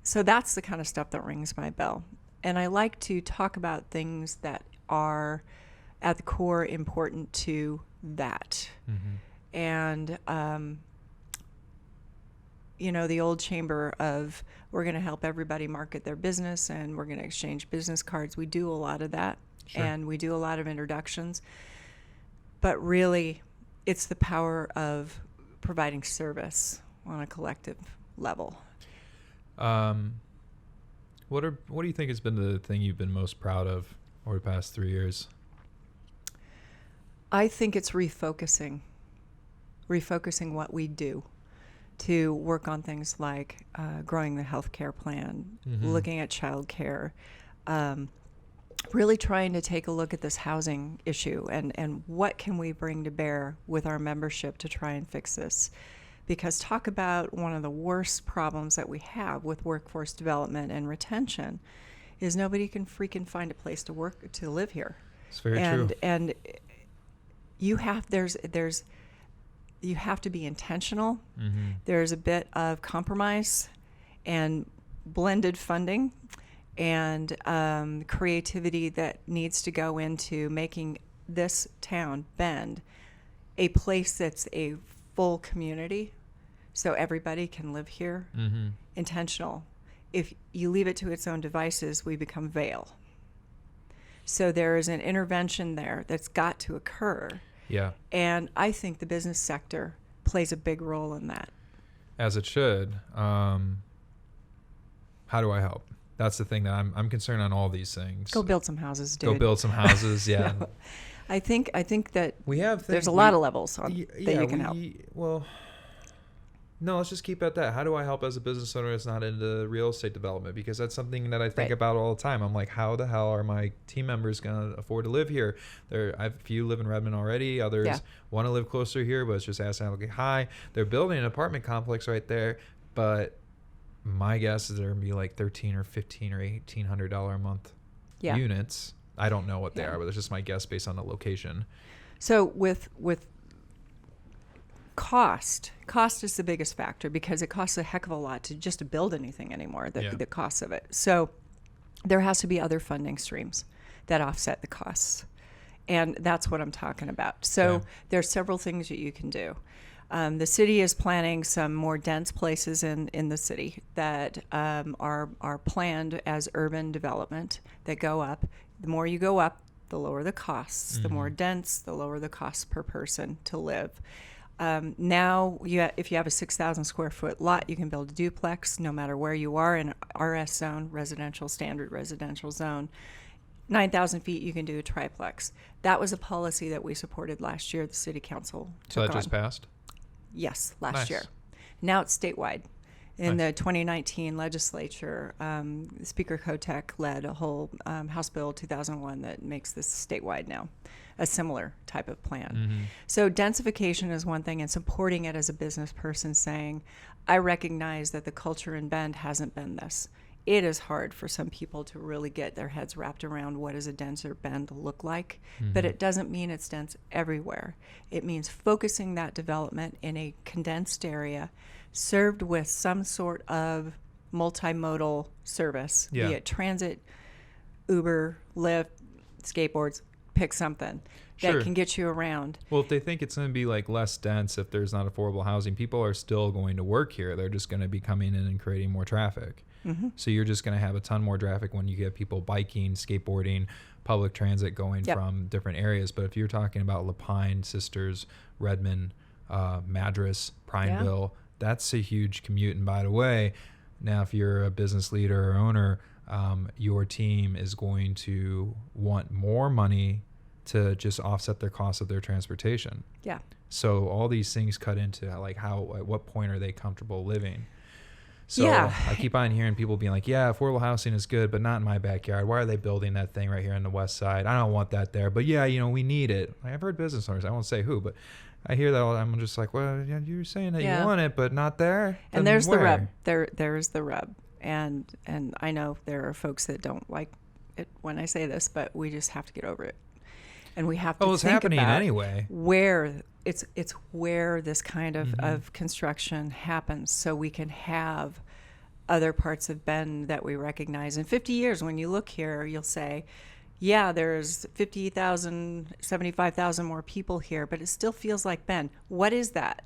so that's the kind of stuff that rings my bell. And I like to talk about things that are at the core important to that. And, the old chamber of we're going to help everybody market their business and we're going to exchange business cards. We do a lot of that. Sure. And we do a lot of introductions. But really, it's the power of providing service on a collective level. What do you think has been the thing you've been most proud of over the past 3 years? I think it's refocusing what we do to work on things like growing the healthcare plan, looking at childcare, really trying to take a look at this housing issue and what can we bring to bear with our membership to try and fix this. Because talk about one of the worst problems that we have with workforce development and retention is nobody can freaking find a place to work, to live here. It's very true. And you have you have to be intentional. There's a bit of compromise and blended funding and creativity that needs to go into making this town, Bend, a place that's a full community so everybody can live here. Intentional. If you leave it to its own devices, we become Vale. So there is an intervention there that's got to occur. Yeah. And I think the business sector plays a big role in that. As it should. How do I help? That's the thing that I'm concerned on all these things. Go build some houses, dude. Go build some houses, yeah. No. I think that We have there's a lot of levels that you can help. Well, no, let's just keep at that. How do I help as a business owner that's not into real estate development? Because that's something that I think about all the time. I'm like, how the hell are my team members going to afford to live here? I have a few live in Redmond already. Others want to live closer here, but it's just astronomically high. They're building an apartment complex right there, but my guess is there going to be like $1,300 or $1,500 or $1,800 a month units. I don't know what they are, but it's just my guess based on the location. So with cost is the biggest factor because it costs a heck of a lot to build anything anymore, the cost of it. So there has to be other funding streams that offset the costs. And that's what I'm talking about. So there are several things that you can do. The city is planning some more dense places in the city that are planned as urban development that go up. The more you go up, the lower the costs. The more dense, the lower the cost per person to live. Now, if you have a 6,000 square foot lot, you can build a duplex no matter where you are in RS zone, standard residential zone. 9,000 feet, you can do a triplex. That was a policy that we supported last year. The city council took So that on. just passed? Yes, last Nice. year. Now it's statewide. In Nice. the 2019 legislature, Speaker Kotek led a whole House Bill 2001 that makes this statewide now, a similar type of plan. Mm-hmm. So densification is one thing, and supporting it as a business person, saying, I recognize that the culture in Bend hasn't been this. It is hard for some people to really get their heads wrapped around what does a denser Bend look like, but it doesn't mean it's dense everywhere. It means focusing that development in a condensed area, served with some sort of multimodal service, Yeah. be it transit, Uber, Lyft, skateboards, pick something Sure. that can get you around. Well, if they think it's going to be like less dense if there's not affordable housing, people are still going to work here. They're just going to be coming in and creating more traffic. Mm-hmm. So you're just going to have a ton more traffic when you get people biking, skateboarding, public transit going Yep. from different areas. But if you're talking about Lapine, Sisters, Redmond, Madras, Prineville, that's a huge commute. And by the way, now if you're a business leader or owner, your team is going to want more money to just offset their cost of their transportation. Yeah. So all these things cut into like how, at what point are they comfortable living? So Yeah. I keep on hearing people being like, yeah, affordable housing is good, but not in my backyard. Why are they building that thing right here on the west side? I don't want that there. But yeah, we need it. I've heard business owners, I won't say who, but I hear that all the time. I'm just like, well, yeah, you're saying that Yeah. you want it, but not there. And Then there's the where? rub. There's the rub. And I know there are folks that don't like it when I say this, but we just have to get over it. And we have to Oh, it's think happening about anyway. where it's where this kind Mm-hmm. of construction happens, so we can have other parts of Bend that we recognize. In 50 years, when you look here, you'll say, yeah, there's 50,000, 75,000 more people here, but it still feels like Bend. What is that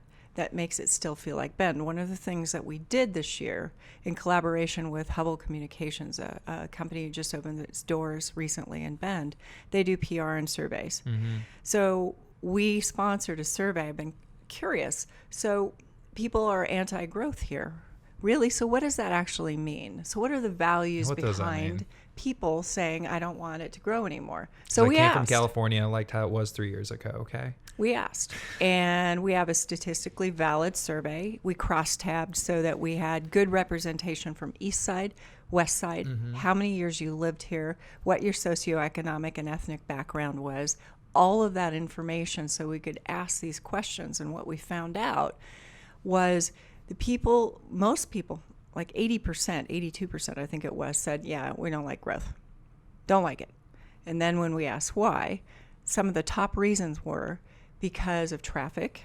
makes it still feel like Bend? One of the things that we did this year in collaboration with Hubble Communications, a company who just opened its doors recently in Bend, they do PR and surveys. Mm-hmm. So we sponsored a survey. I've been curious. So people are anti-growth here. Really? So what does that actually mean? So what are the values What does that mean? behind people saying, I don't want it to grow anymore? So I we came from asked. California. I liked how it was 3 years ago. Okay. We asked, and we have a statistically valid survey. We cross-tabbed so that we had good representation from East Side, West Side, how many years you lived here, what your socioeconomic and ethnic background was, all of that information so we could ask these questions. And what we found out was most people, like 80%, 82%, I think it was, said, yeah, we don't like growth. Don't like it. And then when we asked why, some of the top reasons were because of traffic,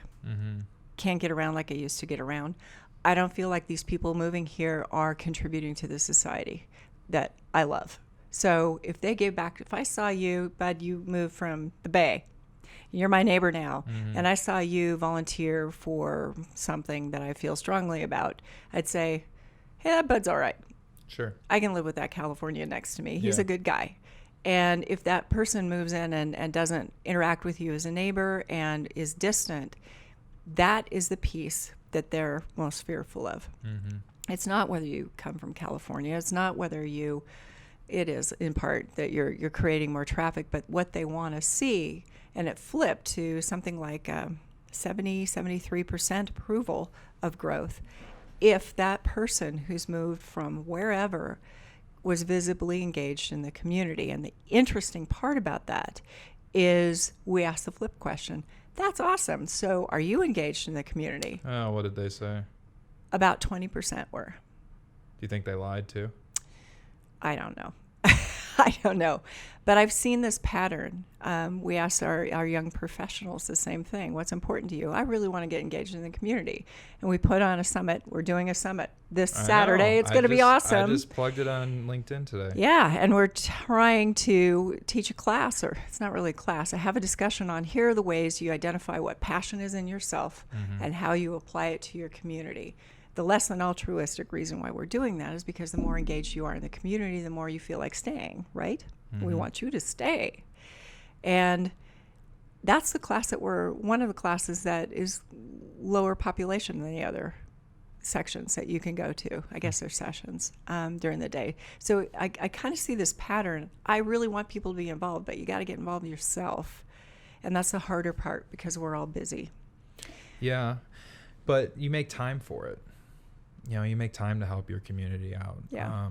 can't get around like I used to get around. I don't feel like these people moving here are contributing to the society that I love. So if they gave back, if I saw you, Bud, you moved from the Bay, you're my neighbor now, and I saw you volunteer for something that I feel strongly about, I'd say, hey, that Bud's all right. Sure. I can live with that California next to me. He's Yeah. a good guy. And if that person moves in and doesn't interact with you as a neighbor and is distant, that is the piece that they're most fearful of. Mm-hmm. It's not whether you come from California. It's not whether it is in part that you're creating more traffic, but what they want to see. And it flipped to something like 73% approval of growth. If that person who's moved from wherever was visibly engaged in the community. And the interesting part about that is we asked the flip question. That's awesome. So are you engaged in the community? Oh, what did they say? About 20% were. Do you think they lied too? I don't know. I don't know. But I've seen this pattern. We asked our young professionals the same thing. What's important to you? I really want to get engaged in the community. And we put on a summit. We're doing a summit this Saturday. It's going to be awesome. I just plugged it on LinkedIn today. Yeah, and we're trying to teach a class, or it's not really a class. I have a discussion on here are the ways you identify what passion is in yourself and how you apply it to your community. The less than altruistic reason why we're doing that is because the more engaged you are in the community, the more you feel like staying, right? We want you to stay. And that's the class that one of the classes that is lower population than the other sections that you can go to. I guess there's sessions during the day. So I kind of see this pattern. I really want people to be involved, but you got to get involved yourself. And that's the harder part because we're all busy. Yeah, but you make time for it. you make time to help your community out. Yeah.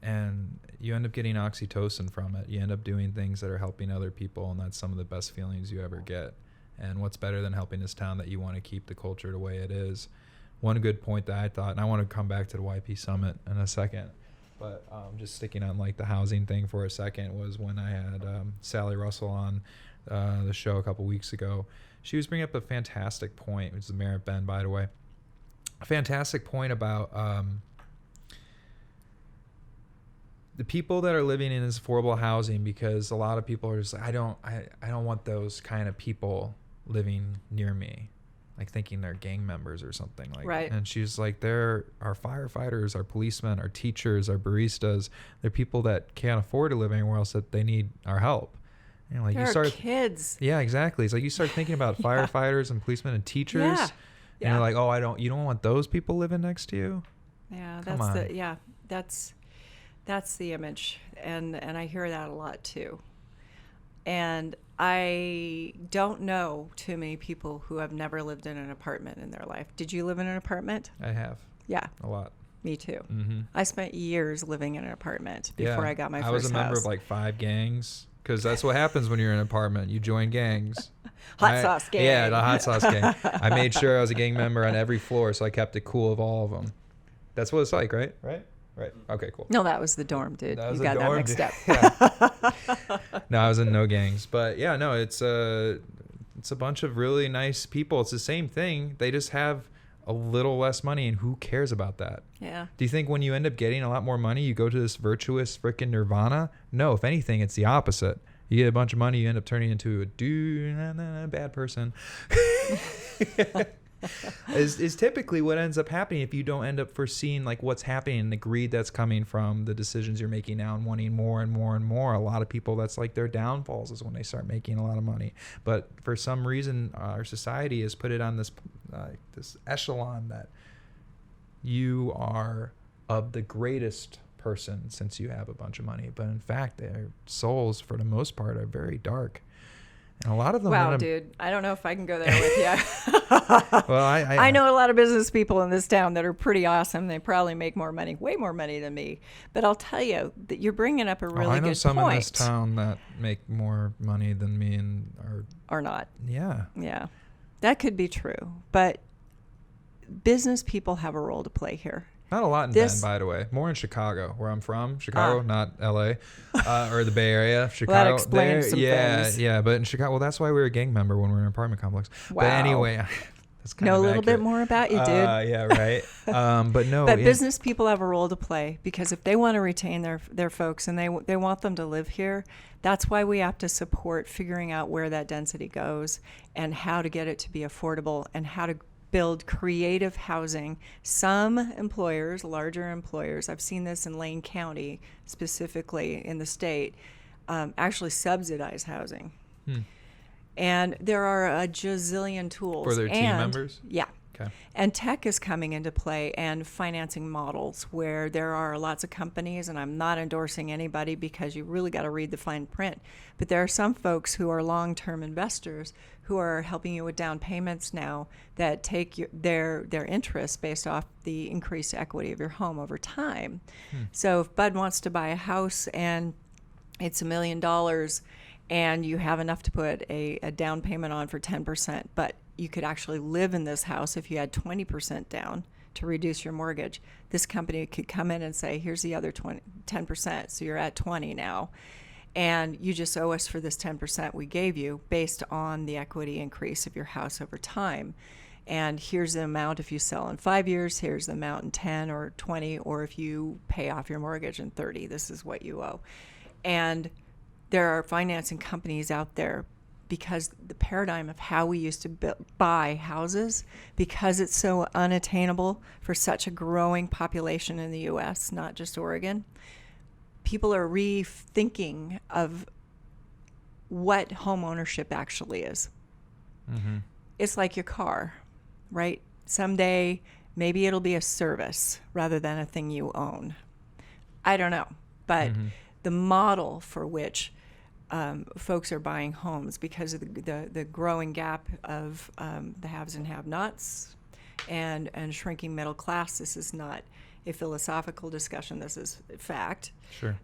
And you end up getting oxytocin from it. You end up doing things that are helping other people, and that's some of the best feelings you ever get. And what's better than helping this town that you want to keep the culture the way it is? One good point that I thought, and I want to come back to the YP Summit in a second, but just sticking on like the housing thing for a second, was when I had Sally Russell on the show a couple weeks ago. She was bringing up a fantastic point, which is the mayor of Bend, by the way. A fantastic point about the people that are living in this affordable housing, because a lot of people are just like, I don't want those kind of people living near me, like thinking they're gang members or something like right. that. And she's like, they're our firefighters, our policemen, our teachers, our baristas. They're people that can't afford to live anywhere else, that they need our help. And like, there you start are kids. Yeah, exactly. It's like you start thinking about firefighters and policemen and teachers. Yeah. And Yeah. you're like, you don't want those people living next to you? Yeah, Come on. that's the image, and I hear that a lot too. And I don't know too many people who have never lived in an apartment in their life. Did you live in an apartment? I have. Yeah, A lot. me too. Mm-hmm. I spent years living in an apartment before I got my first house. I was a member of like 5 gangs, because that's what happens when you're in an apartment. You join gangs. Hot sauce gang. Yeah, the hot sauce gang. I made sure I was a gang member on every floor, so I kept it cool of all of them. That's what it's like, right? Right. Okay, cool. No, that was the dorm, dude. That was You the got that dorm, mixed dude. up. No, I was in no gangs, but yeah, no, it's a bunch of really nice people. It's the same thing. They just have a little less money, and who cares about that? Yeah. Do you think when you end up getting a lot more money, you go to this virtuous freaking nirvana? No, if anything, it's the opposite. You get a bunch of money, you end up turning into a bad person. is typically what ends up happening if you don't end up foreseeing like what's happening and the greed that's coming from the decisions you're making now and wanting more and more and more. A lot of people, that's like their downfalls, is when they start making a lot of money. But for some reason, our society has put it on this echelon that you are of the greatest person since you have a bunch of money. But in fact, their souls, for the most part, are very dark. And a lot of them... Wow, dude. I don't know if I can go there with you. Well, I know a lot of business people in this town that are pretty awesome. They probably make more money, way more money than me. But I'll tell you that you're bringing up a really good point. I know some in this town that make more money than me and are not. Yeah. Yeah. That could be true. But business people have a role to play here. Not a lot in Bend, by the way. More in Chicago, where I'm from. Chicago, not L.A. Or the Bay Area. Chicago. Well, that explains some things. Yeah, but in Chicago, well, that's why we were a gang member when we were in an apartment complex. Wow. But anyway, that's kind know of a little accurate. bit more about you, dude. Yeah, right. But no. But business people have a role to play, because if they want to retain their folks and they want them to live here, that's why we have to support figuring out where that density goes and how to get it to be affordable and how to build creative housing. Some employers, larger employers, I've seen this in Lane County specifically in the state, actually subsidize housing. And there are a gazillion tools. For their team members? Yeah. Okay. And tech is coming into play, and financing models, where there are lots of companies, and I'm not endorsing anybody because you really got to read the fine print, but there are some folks who are long-term investors who are helping you with down payments now that take their interest based off the increased equity of your home over time. So if Bud wants to buy a house and it's $1 million and you have enough to put a down payment on for 10%, but you could actually live in this house if you had 20% down to reduce your mortgage, this company could come in and say, here's the other 10%, so you're at 20 now. And you just owe us for this 10% we gave you based on the equity increase of your house over time. And here's the amount if you sell in 5 years, here's the amount in 10 or 20, or if you pay off your mortgage in 30, this is what you owe. And there are financing companies out there, because the paradigm of how we used to buy houses, because it's so unattainable for such a growing population in the U.S., not just Oregon, people are rethinking of what home ownership actually is. Mm-hmm. It's like your car, right? Someday, maybe it'll be a service rather than a thing you own. I don't know. But the model for which folks are buying homes, because of the growing gap of the haves and have-nots, and shrinking middle class. This is not a philosophical discussion. This is fact. Sure.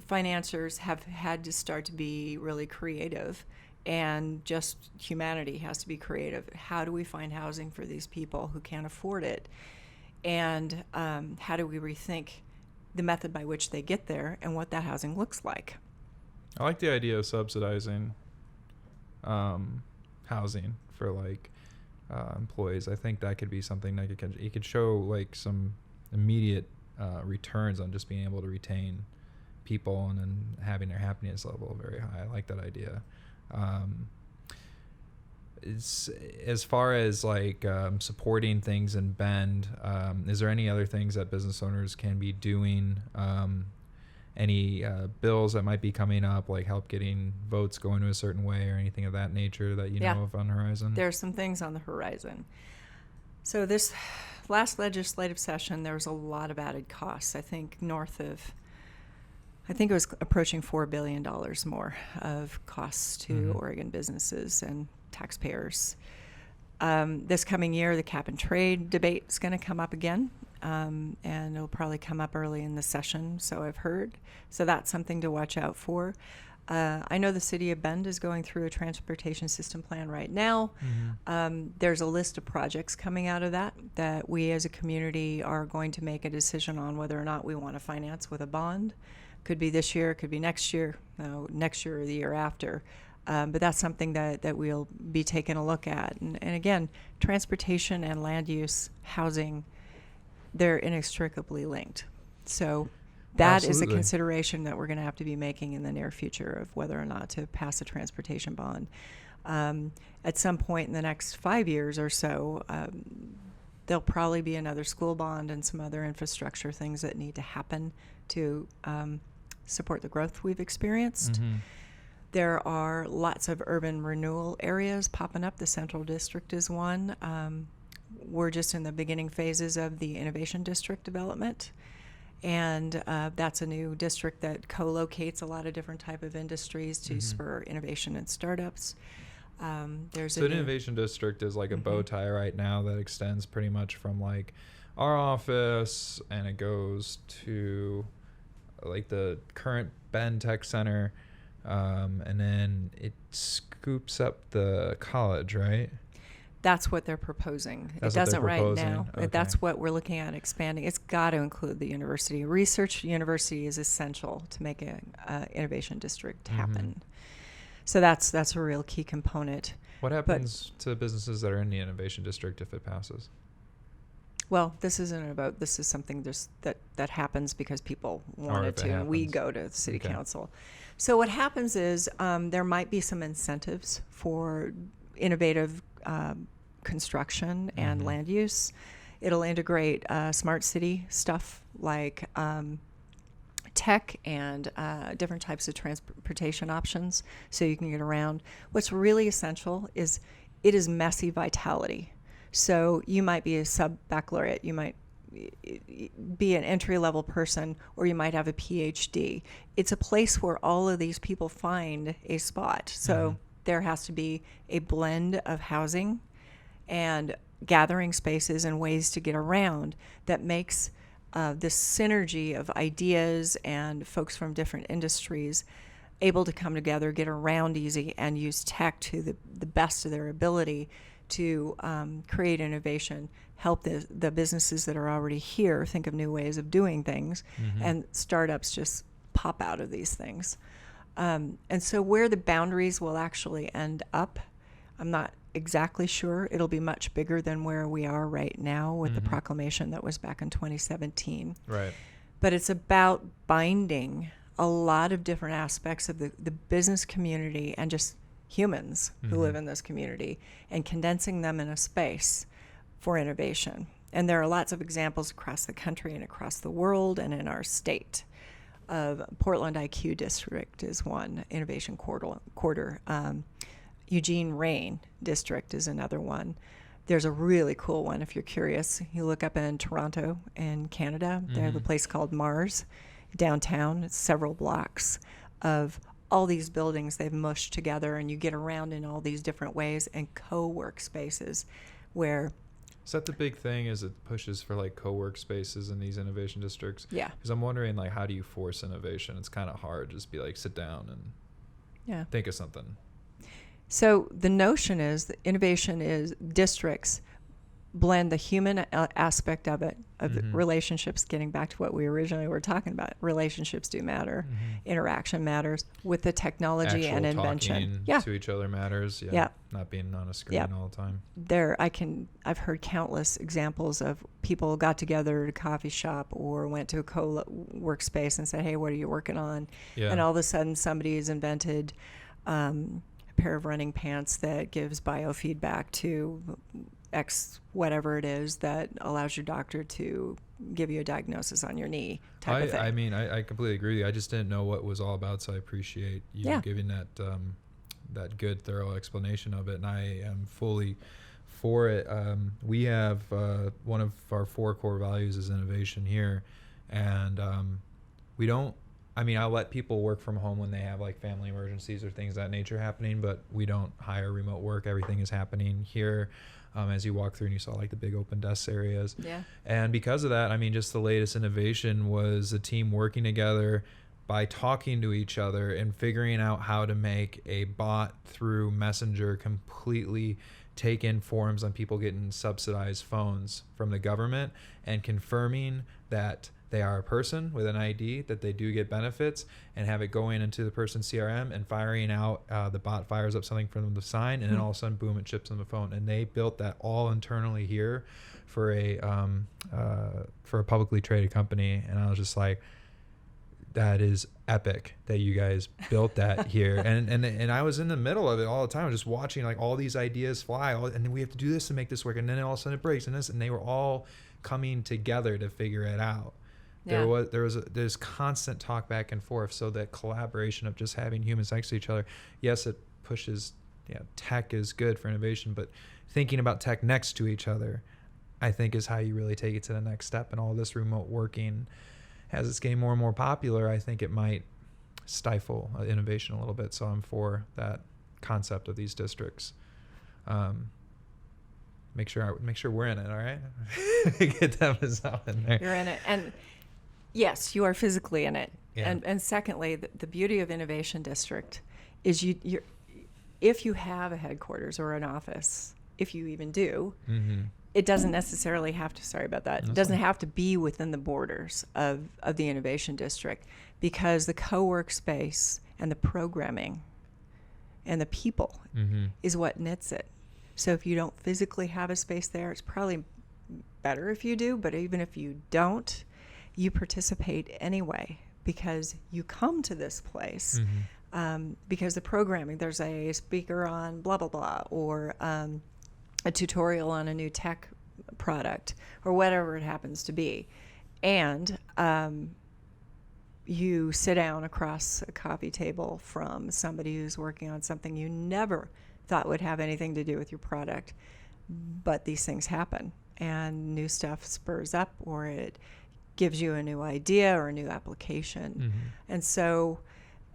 Financiers have had to start to be really creative, and just humanity has to be creative. How do we find housing for these people who can't afford it? And how do we rethink the method by which they get there and what that housing looks like? I like the idea of subsidizing housing for like employees. I think that could be something that you could show like some immediate returns on just being able to retain people and then having their happiness level very high. I like that idea. It's, as far as like supporting things in Bend, is there any other things that business owners can be doing? Any bills that might be coming up, like help getting votes going to a certain way or anything of that nature that you know of on the horizon? There are some things on the horizon. So this last legislative session, there was a lot of added costs. I think it was approaching $4 billion more of costs to Oregon businesses and taxpayers. This coming year, the cap and trade debate is going to come up again, and it'll probably come up early in the session, so I've heard. So that's something to watch out for. I know the city of Bend is going through a transportation system plan right now. There's a list of projects coming out of that we as a community are going to make a decision on whether or not we want to finance with a bond. Could be this year, could be next year, next year or the year after. But that's something that we'll be taking a look at. And again, transportation and land use, housing, they're inextricably linked. So that is a consideration that we're going to have to be making in the near future of whether or not to pass a transportation bond. At some point in the next 5 years or so, there'll probably be another school bond and some other infrastructure things that need to happen to support the growth we've experienced. There are lots of urban renewal areas popping up. The Central District is one. We're just in the beginning phases of the Innovation District development. And that's a new district that co-locates a lot of different type of industries to spur innovation and startups. There's so an Innovation District is like a bow tie right now that extends pretty much from like our office, and it goes to like the current Bend Tech Center, and then it scoops up the college, right? That's what they're proposing. That's it doesn't right proposing. now. Okay. That's what we're looking at expanding. It's got to include the university. Research university is essential to make an innovation district happen. So that's a real key component. What happens to businesses that are in the Innovation District if it passes? Well, this is something just that happens because people wanted to, and we go to the city council. So what happens is there might be some incentives for innovative construction and land use. It'll integrate smart city stuff like tech and different types of transportation options so you can get around. What's really essential is it is messy vitality. So you might be a sub-baccalaureate, you might be an entry-level person, or you might have a PhD. It's a place where all of these people find a spot. So there has to be a blend of housing and gathering spaces and ways to get around that makes this synergy of ideas and folks from different industries able to come together, get around easy, and use tech to the best of their ability to create innovation, help the businesses that are already here think of new ways of doing things, and startups just pop out of these things. And so where the boundaries will actually end up, I'm not exactly sure. It'll be much bigger than where we are right now with the proclamation that was back in 2017. Right. But it's about binding a lot of different aspects of the business community and just humans who live in this community and condensing them in a space for innovation. And there are lots of examples across the country and across the world and in our state. Portland IQ District is one, Innovation Quarter. Eugene Rain District is another one. There's a really cool one if you're curious. You look up in Toronto in Canada. They have a place called Mars downtown. It's several blocks of all these buildings they've mushed together, and you get around in all these different ways and co-work spaces where Is that the big thing? Is it pushes for like co-work spaces in these innovation districts? Yeah. Because I'm wondering, like, how do you force innovation? It's kind of hard. Just be like, sit down and think of something. So the notion is that innovation is districts blend the human aspect of it, of the relationships, getting back to what we originally were talking about. Relationships do matter. Interaction matters with the technology Actual and invention. talking to each other matters. Yeah. Not being on a screen all the time. I've heard countless examples of people got together at a coffee shop or went to a co-workspace and said, hey, what are you working on? Yeah. And all of a sudden somebody has invented a pair of running pants that gives biofeedback to X whatever it is that allows your doctor to give you a diagnosis on your knee type of thing. I mean, I completely agree with you. I just didn't know what it was all about, so I appreciate you giving that that good, thorough explanation of it, and I am fully for it. We have one of our 4 core values is innovation here, and we don't. I mean, I'll let people work from home when they have like family emergencies or things of that nature happening, but we don't hire remote work. Everything is happening here. As you walk through and you saw like the big open desk areas. Yeah. And because of that, I mean, just the latest innovation was a team working together by talking to each other and figuring out how to make a bot through Messenger completely take in forms on people getting subsidized phones from the government and confirming that they are a person with an ID, that they do get benefits, and have it going into the person's CRM and firing out, the bot fires up something for them to sign, and then all of a sudden, boom, it chips on the phone. And they built that all internally here for a publicly traded company. And I was just like, that is epic that you guys built that here. And I was in the middle of it all the time, just watching like all these ideas fly, and then we have to do this to make this work, and then all of a sudden it breaks, and they were all coming together to figure it out. Yeah. There's constant talk back and forth, so that collaboration of just having humans next to each other, yes, it pushes, tech is good for innovation, but thinking about tech next to each other, I think, is how you really take it to the next step. And all this remote working, as it's getting more and more popular, I think it might stifle innovation a little bit. So I'm for that concept of these districts. Make sure we're in it. All right, get that out in there. You're in it, and yes, you are physically in it. Yeah. And secondly, the beauty of Innovation District is you're if you have a headquarters or an office, if you even do, it doesn't necessarily have to. Sorry about that. It doesn't have to be within the borders of the Innovation District, because the co-work space and the programming and the people is what knits it. So if you don't physically have a space there, it's probably better if you do, but even if you don't, you participate anyway, because you come to this place because the programming, there's a speaker on blah, blah, blah, or a tutorial on a new tech product, or whatever it happens to be. And you sit down across a coffee table from somebody who's working on something you never thought would have anything to do with your product, but these things happen, and new stuff spurs up, or it gives you a new idea or a new application. And so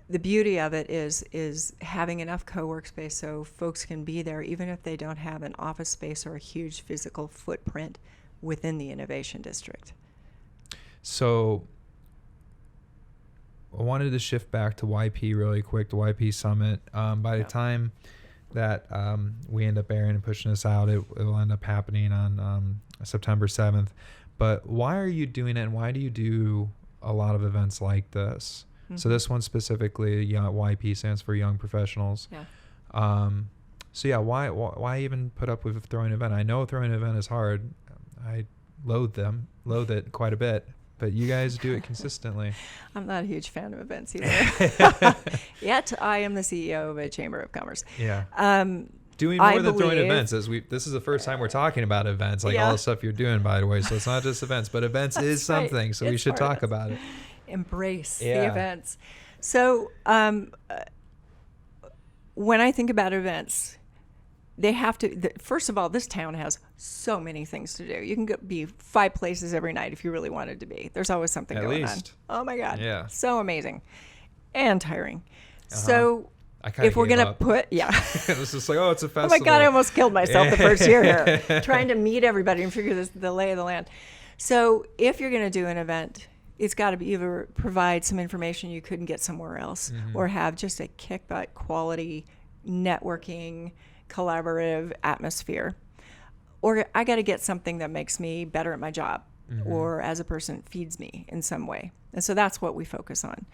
the beauty of it is having enough co-work space so folks can be there even if they don't have an office space or a huge physical footprint within the Innovation District. So I wanted to shift back to YP really quick, the YP Summit. By the time that we end up airing and pushing this out, it will end up happening on September 7th. But why are you doing it, and why do you do a lot of events like this? So this one specifically, YP stands for Young Professionals. So why even put up with throwing an event? I know throwing an event is hard. I loathe it quite a bit, but you guys do it consistently. I'm not a huge fan of events either. Yet I am the CEO of a Chamber of Commerce. Doing more than throwing events. This is the first time we're talking about events, like all the stuff you're doing, by the way. So it's not just events, but events is something. So we should talk about it. Embrace the events. So when I think about events, they have to, first of all, this town has so many things to do. You can be 5 places every night if you really wanted to be. There's always something going on. Oh my God. Yeah. So amazing and tiring. So I kind of if we're gave gonna up. put, yeah. It was just like, oh, it's a Oh festival. my God, I almost killed myself the first year here, trying to meet everybody and figure the lay of the land. So if you're going to do an event, it's got to be either provide some information you couldn't get somewhere else, or have just a kick-butt quality networking, collaborative atmosphere. Or I got to get something that makes me better at my job, or as a person feeds me in some way. And so that's what we focus on.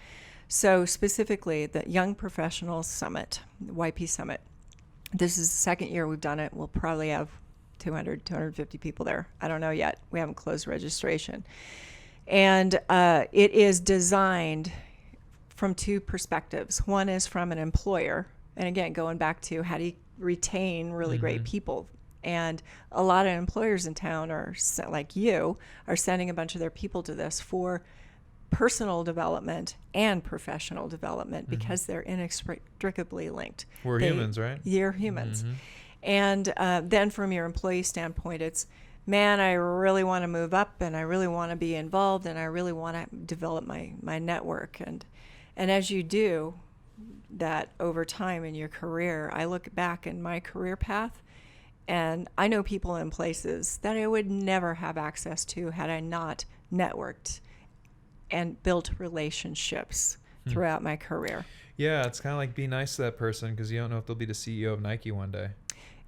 So specifically, the Young Professionals Summit, YP Summit, this is the second year we've done it. We'll probably have 200, 250 people there. I don't know yet. We haven't closed registration. And it is designed from two perspectives. One is from an employer. And again, going back to how do you retain really great people? And a lot of employers in town are, like you, are sending a bunch of their people to this for personal development and professional development because they're inextricably linked. We're humans, right? You're humans. And then from your employee standpoint, it's, man, I really want to move up and I really want to be involved and I really want to develop my network. And as you do that over time in your career, I look back in my career path and I know people in places that I would never have access to had I not networked and built relationships throughout my career. Yeah, it's kind of like be nice to that person because you don't know if they'll be the CEO of Nike one day.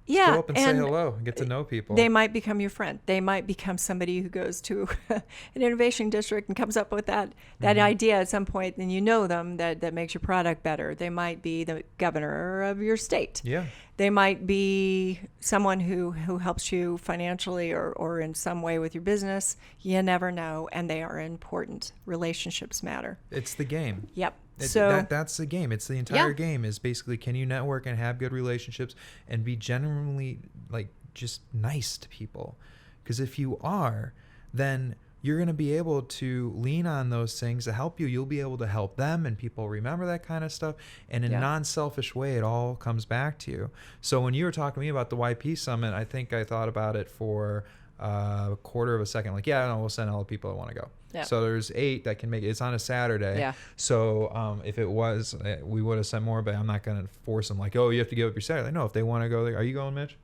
Yeah, Go up and say hello and get to know people. They might become your friend. They might become somebody who goes to an innovation district and comes up with that idea at some point, and you know them, that makes your product better. They might be the governor of your state. Yeah. They might be someone who helps you financially or in some way with your business. You never know, and they are important. Relationships matter. It's the game. Yep. That's the game. It's the entire game is basically, can you network and have good relationships and be genuinely like just nice to people? Because if you are, then you're going to be able to lean on those things to help you. You'll be able to help them, and people remember that kind of stuff. And in a non-selfish way, it all comes back to you. So when you were talking to me about the YP Summit, I think I thought about it for a quarter of a second. Like, yeah, no, we'll send all the people that want to go. Yeah. So there's 8 that can make it. It's on a Saturday. Yeah. So if it was, we would have sent more, but I'm not going to force them like, oh, you have to give up your Saturday. No, if they want to go, are you going, Mitch?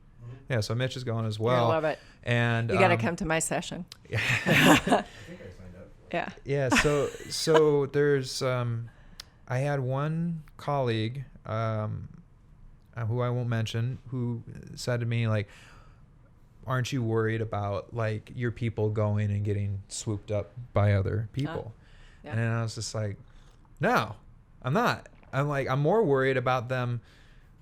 Yeah, so Mitch is going as well. I love it. And you got to come to my session. I think I signed up for it. Yeah. Yeah. So there's, I had one colleague, who I won't mention, who said to me like, aren't you worried about like your people going and getting swooped up by other people? And then I was just like, no, I'm not. I'm more worried about them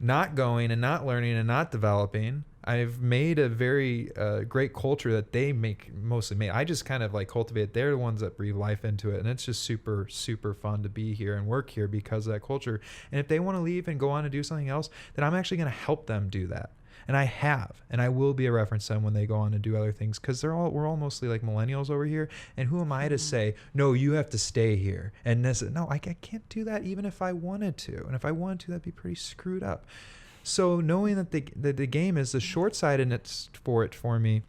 not going and not learning and not developing. I've made a very great culture that they mostly make. I just kind of like cultivate. They're the ones that breathe life into it. And it's just super, super fun to be here and work here because of that culture. And if they want to leave and go on to do something else, then I'm actually going to help them do that. And I have, and I will be a reference to them when they go on to do other things, because we're all mostly like millennials over here. And who am I to say, no, you have to stay here? And no, I can't do that even if I wanted to. And if I wanted to, that'd be pretty screwed up. So knowing that the game is the short side in it for me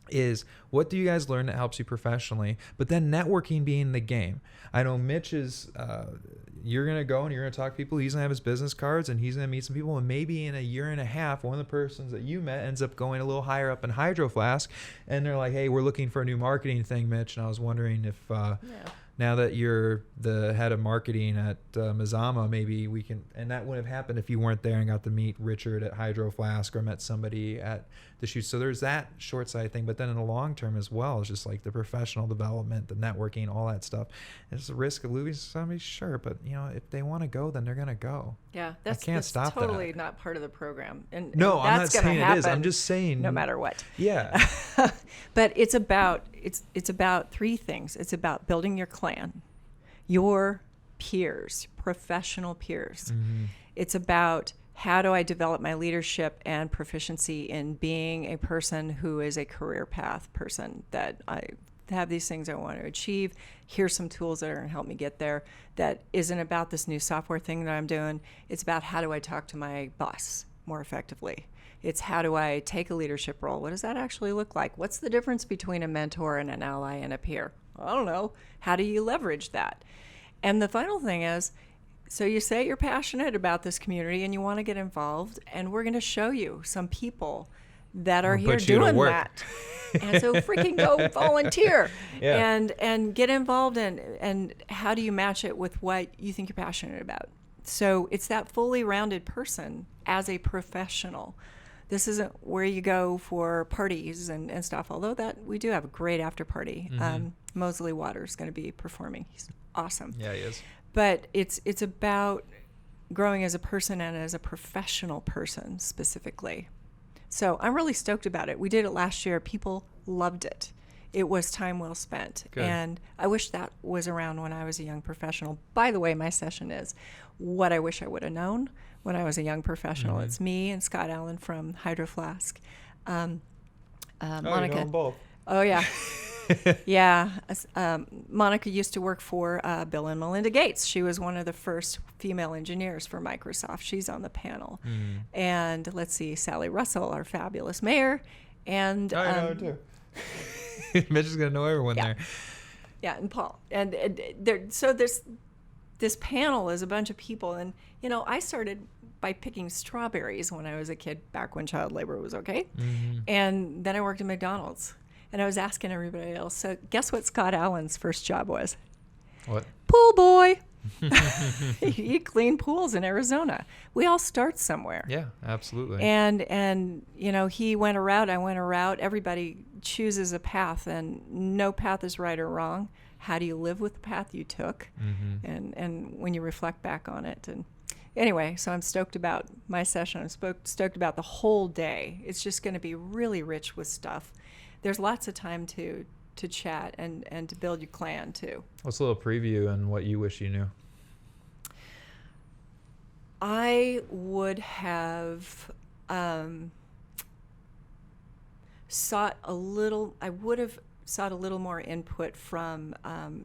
is, what do you guys learn that helps you professionally? But then networking being the game. I know Mitch is, you're going to go and you're going to talk to people. He's going to have his business cards and he's going to meet some people. And maybe in a year and a half, one of the persons that you met ends up going a little higher up in Hydro Flask. And they're like, hey, we're looking for a new marketing thing, Mitch. And I was wondering if now that you're the head of marketing at Mazama, maybe we can, and that wouldn't have happened if you weren't there and got to meet Richard at Hydro Flask or met somebody at the shoot. So there's that short side thing, but then in the long term as well, it's just like the professional development, the networking, all that stuff. There's a risk of losing somebody, sure, but you know, if they want to go, then they're going to go. Yeah, that's totally not part of the program. And no, I'm not that's saying happen it is. I'm just saying no matter what. Yeah. But it's about 3 things. It's about building your clan, your peers, professional peers. Mm-hmm. It's about, how do I develop my leadership and proficiency in being a person who is a career path person, that I have these things I want to achieve. Here's some tools that are going to help me get there. That isn't about this new software thing that I'm doing. It's about, how do I talk to my boss more effectively? It's, how do I take a leadership role? What does that actually look like? What's the difference between a mentor and an ally and a peer? I don't know. How do you leverage that? And the final thing is, So you say you're passionate about this community and you want to get involved, and we're going to show you some people that are here doing that. And so freaking go volunteer and get involved and how do you match it with what you think you're passionate about? So it's that fully rounded person as a professional. This isn't where you go for parties and stuff, although that we do have a great after party. Mosley Waters is going to be performing. He's awesome. Yeah, he is. But it's about growing as a person and as a professional person specifically. So I'm really stoked about it. We did it last year. People loved it. It was time well spent. Good. And I wish that was around when I was a young professional. By the way, my session is what I wish I would have known when I was a young professional. It's me and Scott Allen from Hydro Flask. Monica. You know them both. Oh, yeah. Yeah. Monica used to work for Bill and Melinda Gates. She was one of the first female engineers for Microsoft. She's on the panel. And let's see, Sally Russell, our fabulous mayor. And I know her too. Mitch is going to know everyone there. Yeah, and Paul. And so this panel is a bunch of people. And, you know, I started by picking strawberries when I was a kid, back when child labor was okay. And then I worked at McDonald's. And I was asking everybody else, so guess what Scott Allen's first job was? What? Pool boy. He cleaned pools in Arizona. We all start somewhere. Yeah, absolutely. And you know, he went a route, I went a route. Everybody chooses a path, and no path is right or wrong. How do you live with the path you took? And when you reflect back on it. And anyway, so I'm stoked about my session. I'm stoked about the whole day. It's just going to be really rich with stuff. There's lots of time to chat and to build your clan too. What's a little preview and what you wish you knew? I would have sought a little more input from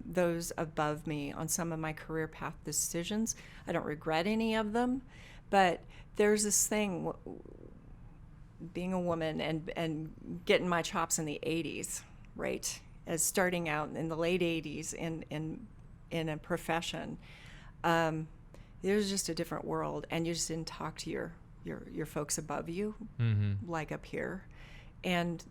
those above me on some of my career path decisions. I don't regret any of them, but there's this thing, being a woman and getting my chops in the 80s, right? As starting out in the late 80s in a profession, it was just a different world, and you just didn't talk to your folks above you like up here. And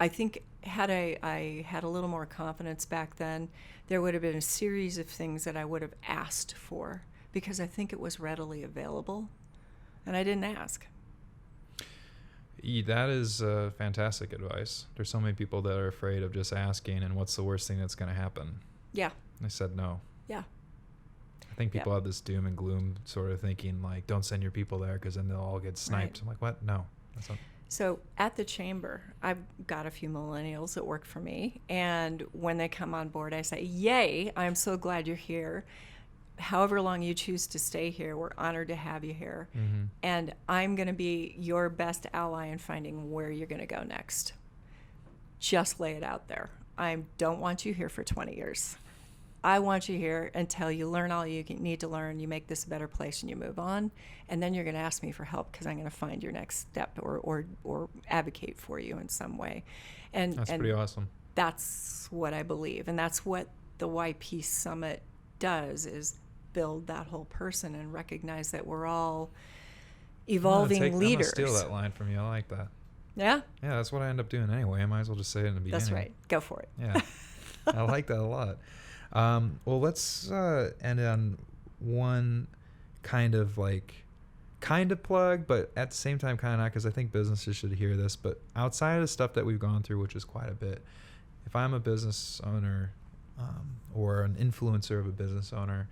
I think had I had a little more confidence back then, there would have been a series of things that I would have asked for because I think it was readily available, and I didn't ask. That is fantastic advice. There's so many people that are afraid of just asking, and what's the worst thing that's going to happen? Yeah. I said no. Yeah. I think people have this doom and gloom sort of thinking, like, don't send your people there because then they'll all get sniped. Right. I'm like, what? No. That's not. So at the chamber, I've got a few millennials that work for me, and when they come on board, I say, yay, I'm so glad you're here. However long you choose to stay here, we're honored to have you here. And I'm going to be your best ally in finding where you're going to go next. Just lay it out there. I don't want you here for 20 years. I want you here until you learn all you need to learn, you make this a better place, and you move on. And then you're going to ask me for help because I'm going to find your next step or advocate for you in some way. And that's pretty awesome. That's what I believe. And that's what the YP Summit does, is build that whole person and recognize that we're all evolving leaders. I'm gonna steal that line from you. I like that. Yeah? Yeah, that's what I end up doing anyway. I might as well just say it in the beginning. That's right. Go for it. Yeah. I like that a lot. Well, let's end on one kind of plug, but at the same time kind of not, because I think businesses should hear this. But outside of the stuff that we've gone through, which is quite a bit, if I'm a business owner or an influencer of a business owner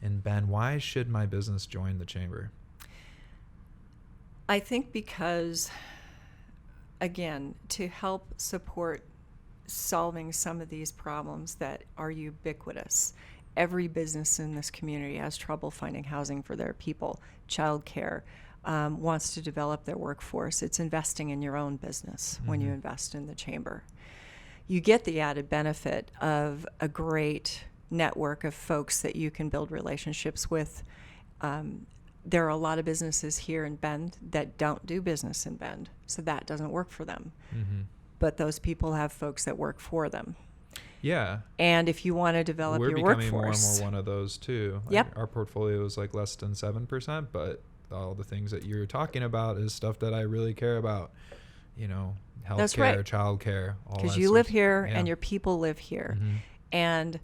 in Bend, why should my business join the chamber? I think because, again, to help support solving some of these problems that are ubiquitous. Every business in this community has trouble finding housing for their people. Childcare wants to develop their workforce. It's investing in your own business when you invest in the chamber. You get the added benefit of a great network of folks that you can build relationships with. There are a lot of businesses here in Bend that don't do business in Bend, so that doesn't work for them. But those people have folks that work for them. Yeah. And if you want to develop We're your becoming workforce, more and more one of those too. Like Yep. Our portfolio is like less than 7%, but all the things that you're talking about is stuff that I really care about. You know, That's healthcare, right. childcare, all because that you stuff. live here Yeah. and your people live here, Mhm. and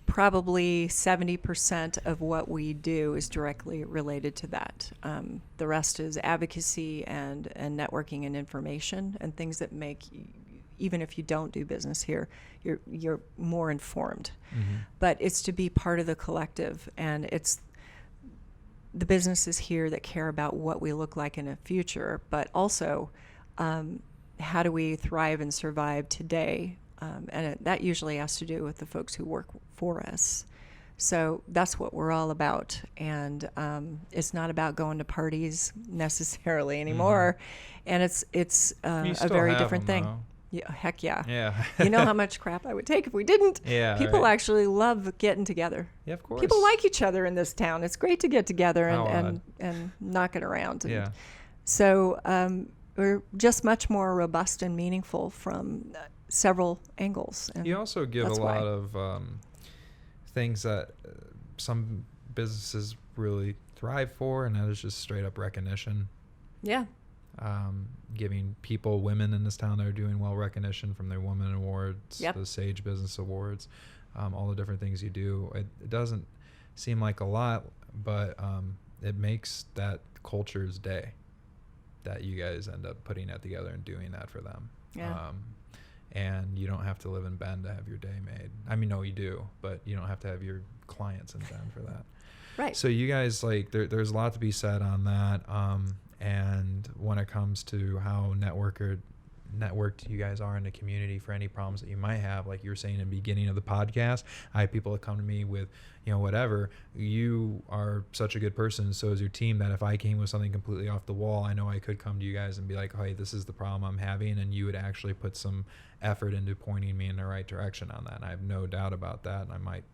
probably 70% of what we do is directly related to that. The rest is advocacy and networking and information and things that make, even if you don't do business here, you're more informed. Mhm. But it's to be part of the collective, and it's the businesses here that care about what we look like in the future, but also how do we thrive and survive today. And that usually has to do with the folks who work for us. So that's what we're all about. And it's not about going to parties necessarily anymore. And it's You a still very have different them, thing. though. Yeah, heck yeah. Yeah. You know how much crap I would take if we didn't. Yeah, People right. actually love getting together. Yeah, of course. People like each other in this town. It's great to get together How and knock it around. And Yeah. So we're just much more robust and meaningful from several angles. And You also give a that's lot why. of things that some businesses really thrive for, and that is just straight up recognition. Yeah. Giving people, women in this town that are doing well, recognition from their Women Awards, Yep. the Sage Business Awards, all the different things you do. It doesn't seem like a lot, but it makes that culture's day that you guys end up putting that together and doing that for them. Yeah. And you don't have to live in Bend to have your day made. I mean, no, you do, but you don't have to have your clients in Bend for that. Right. So you guys, like, there's a lot to be said on that. And when it comes to how networked you guys are in the community for any problems that you might have, like you were saying in the beginning of the podcast, I have people that come to me with, whatever. You are such a good person, so is your team, that if I came with something completely off the wall, I know I could come to you guys and be like, hey, this is the problem I'm having, and you would actually put some effort into pointing me in the right direction on that. And I have no doubt about that, and I might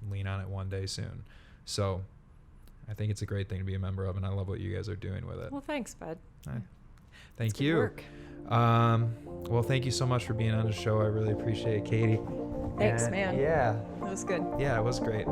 lean on it one day soon. So I think it's a great thing to be a member of, and I love what you guys are doing with it. Well, thanks, bud. Thank It's good you. work. Well, thank you so much for being on the show. I really appreciate it, Katy. Thanks, And man. Yeah. That was good. Yeah, it was great.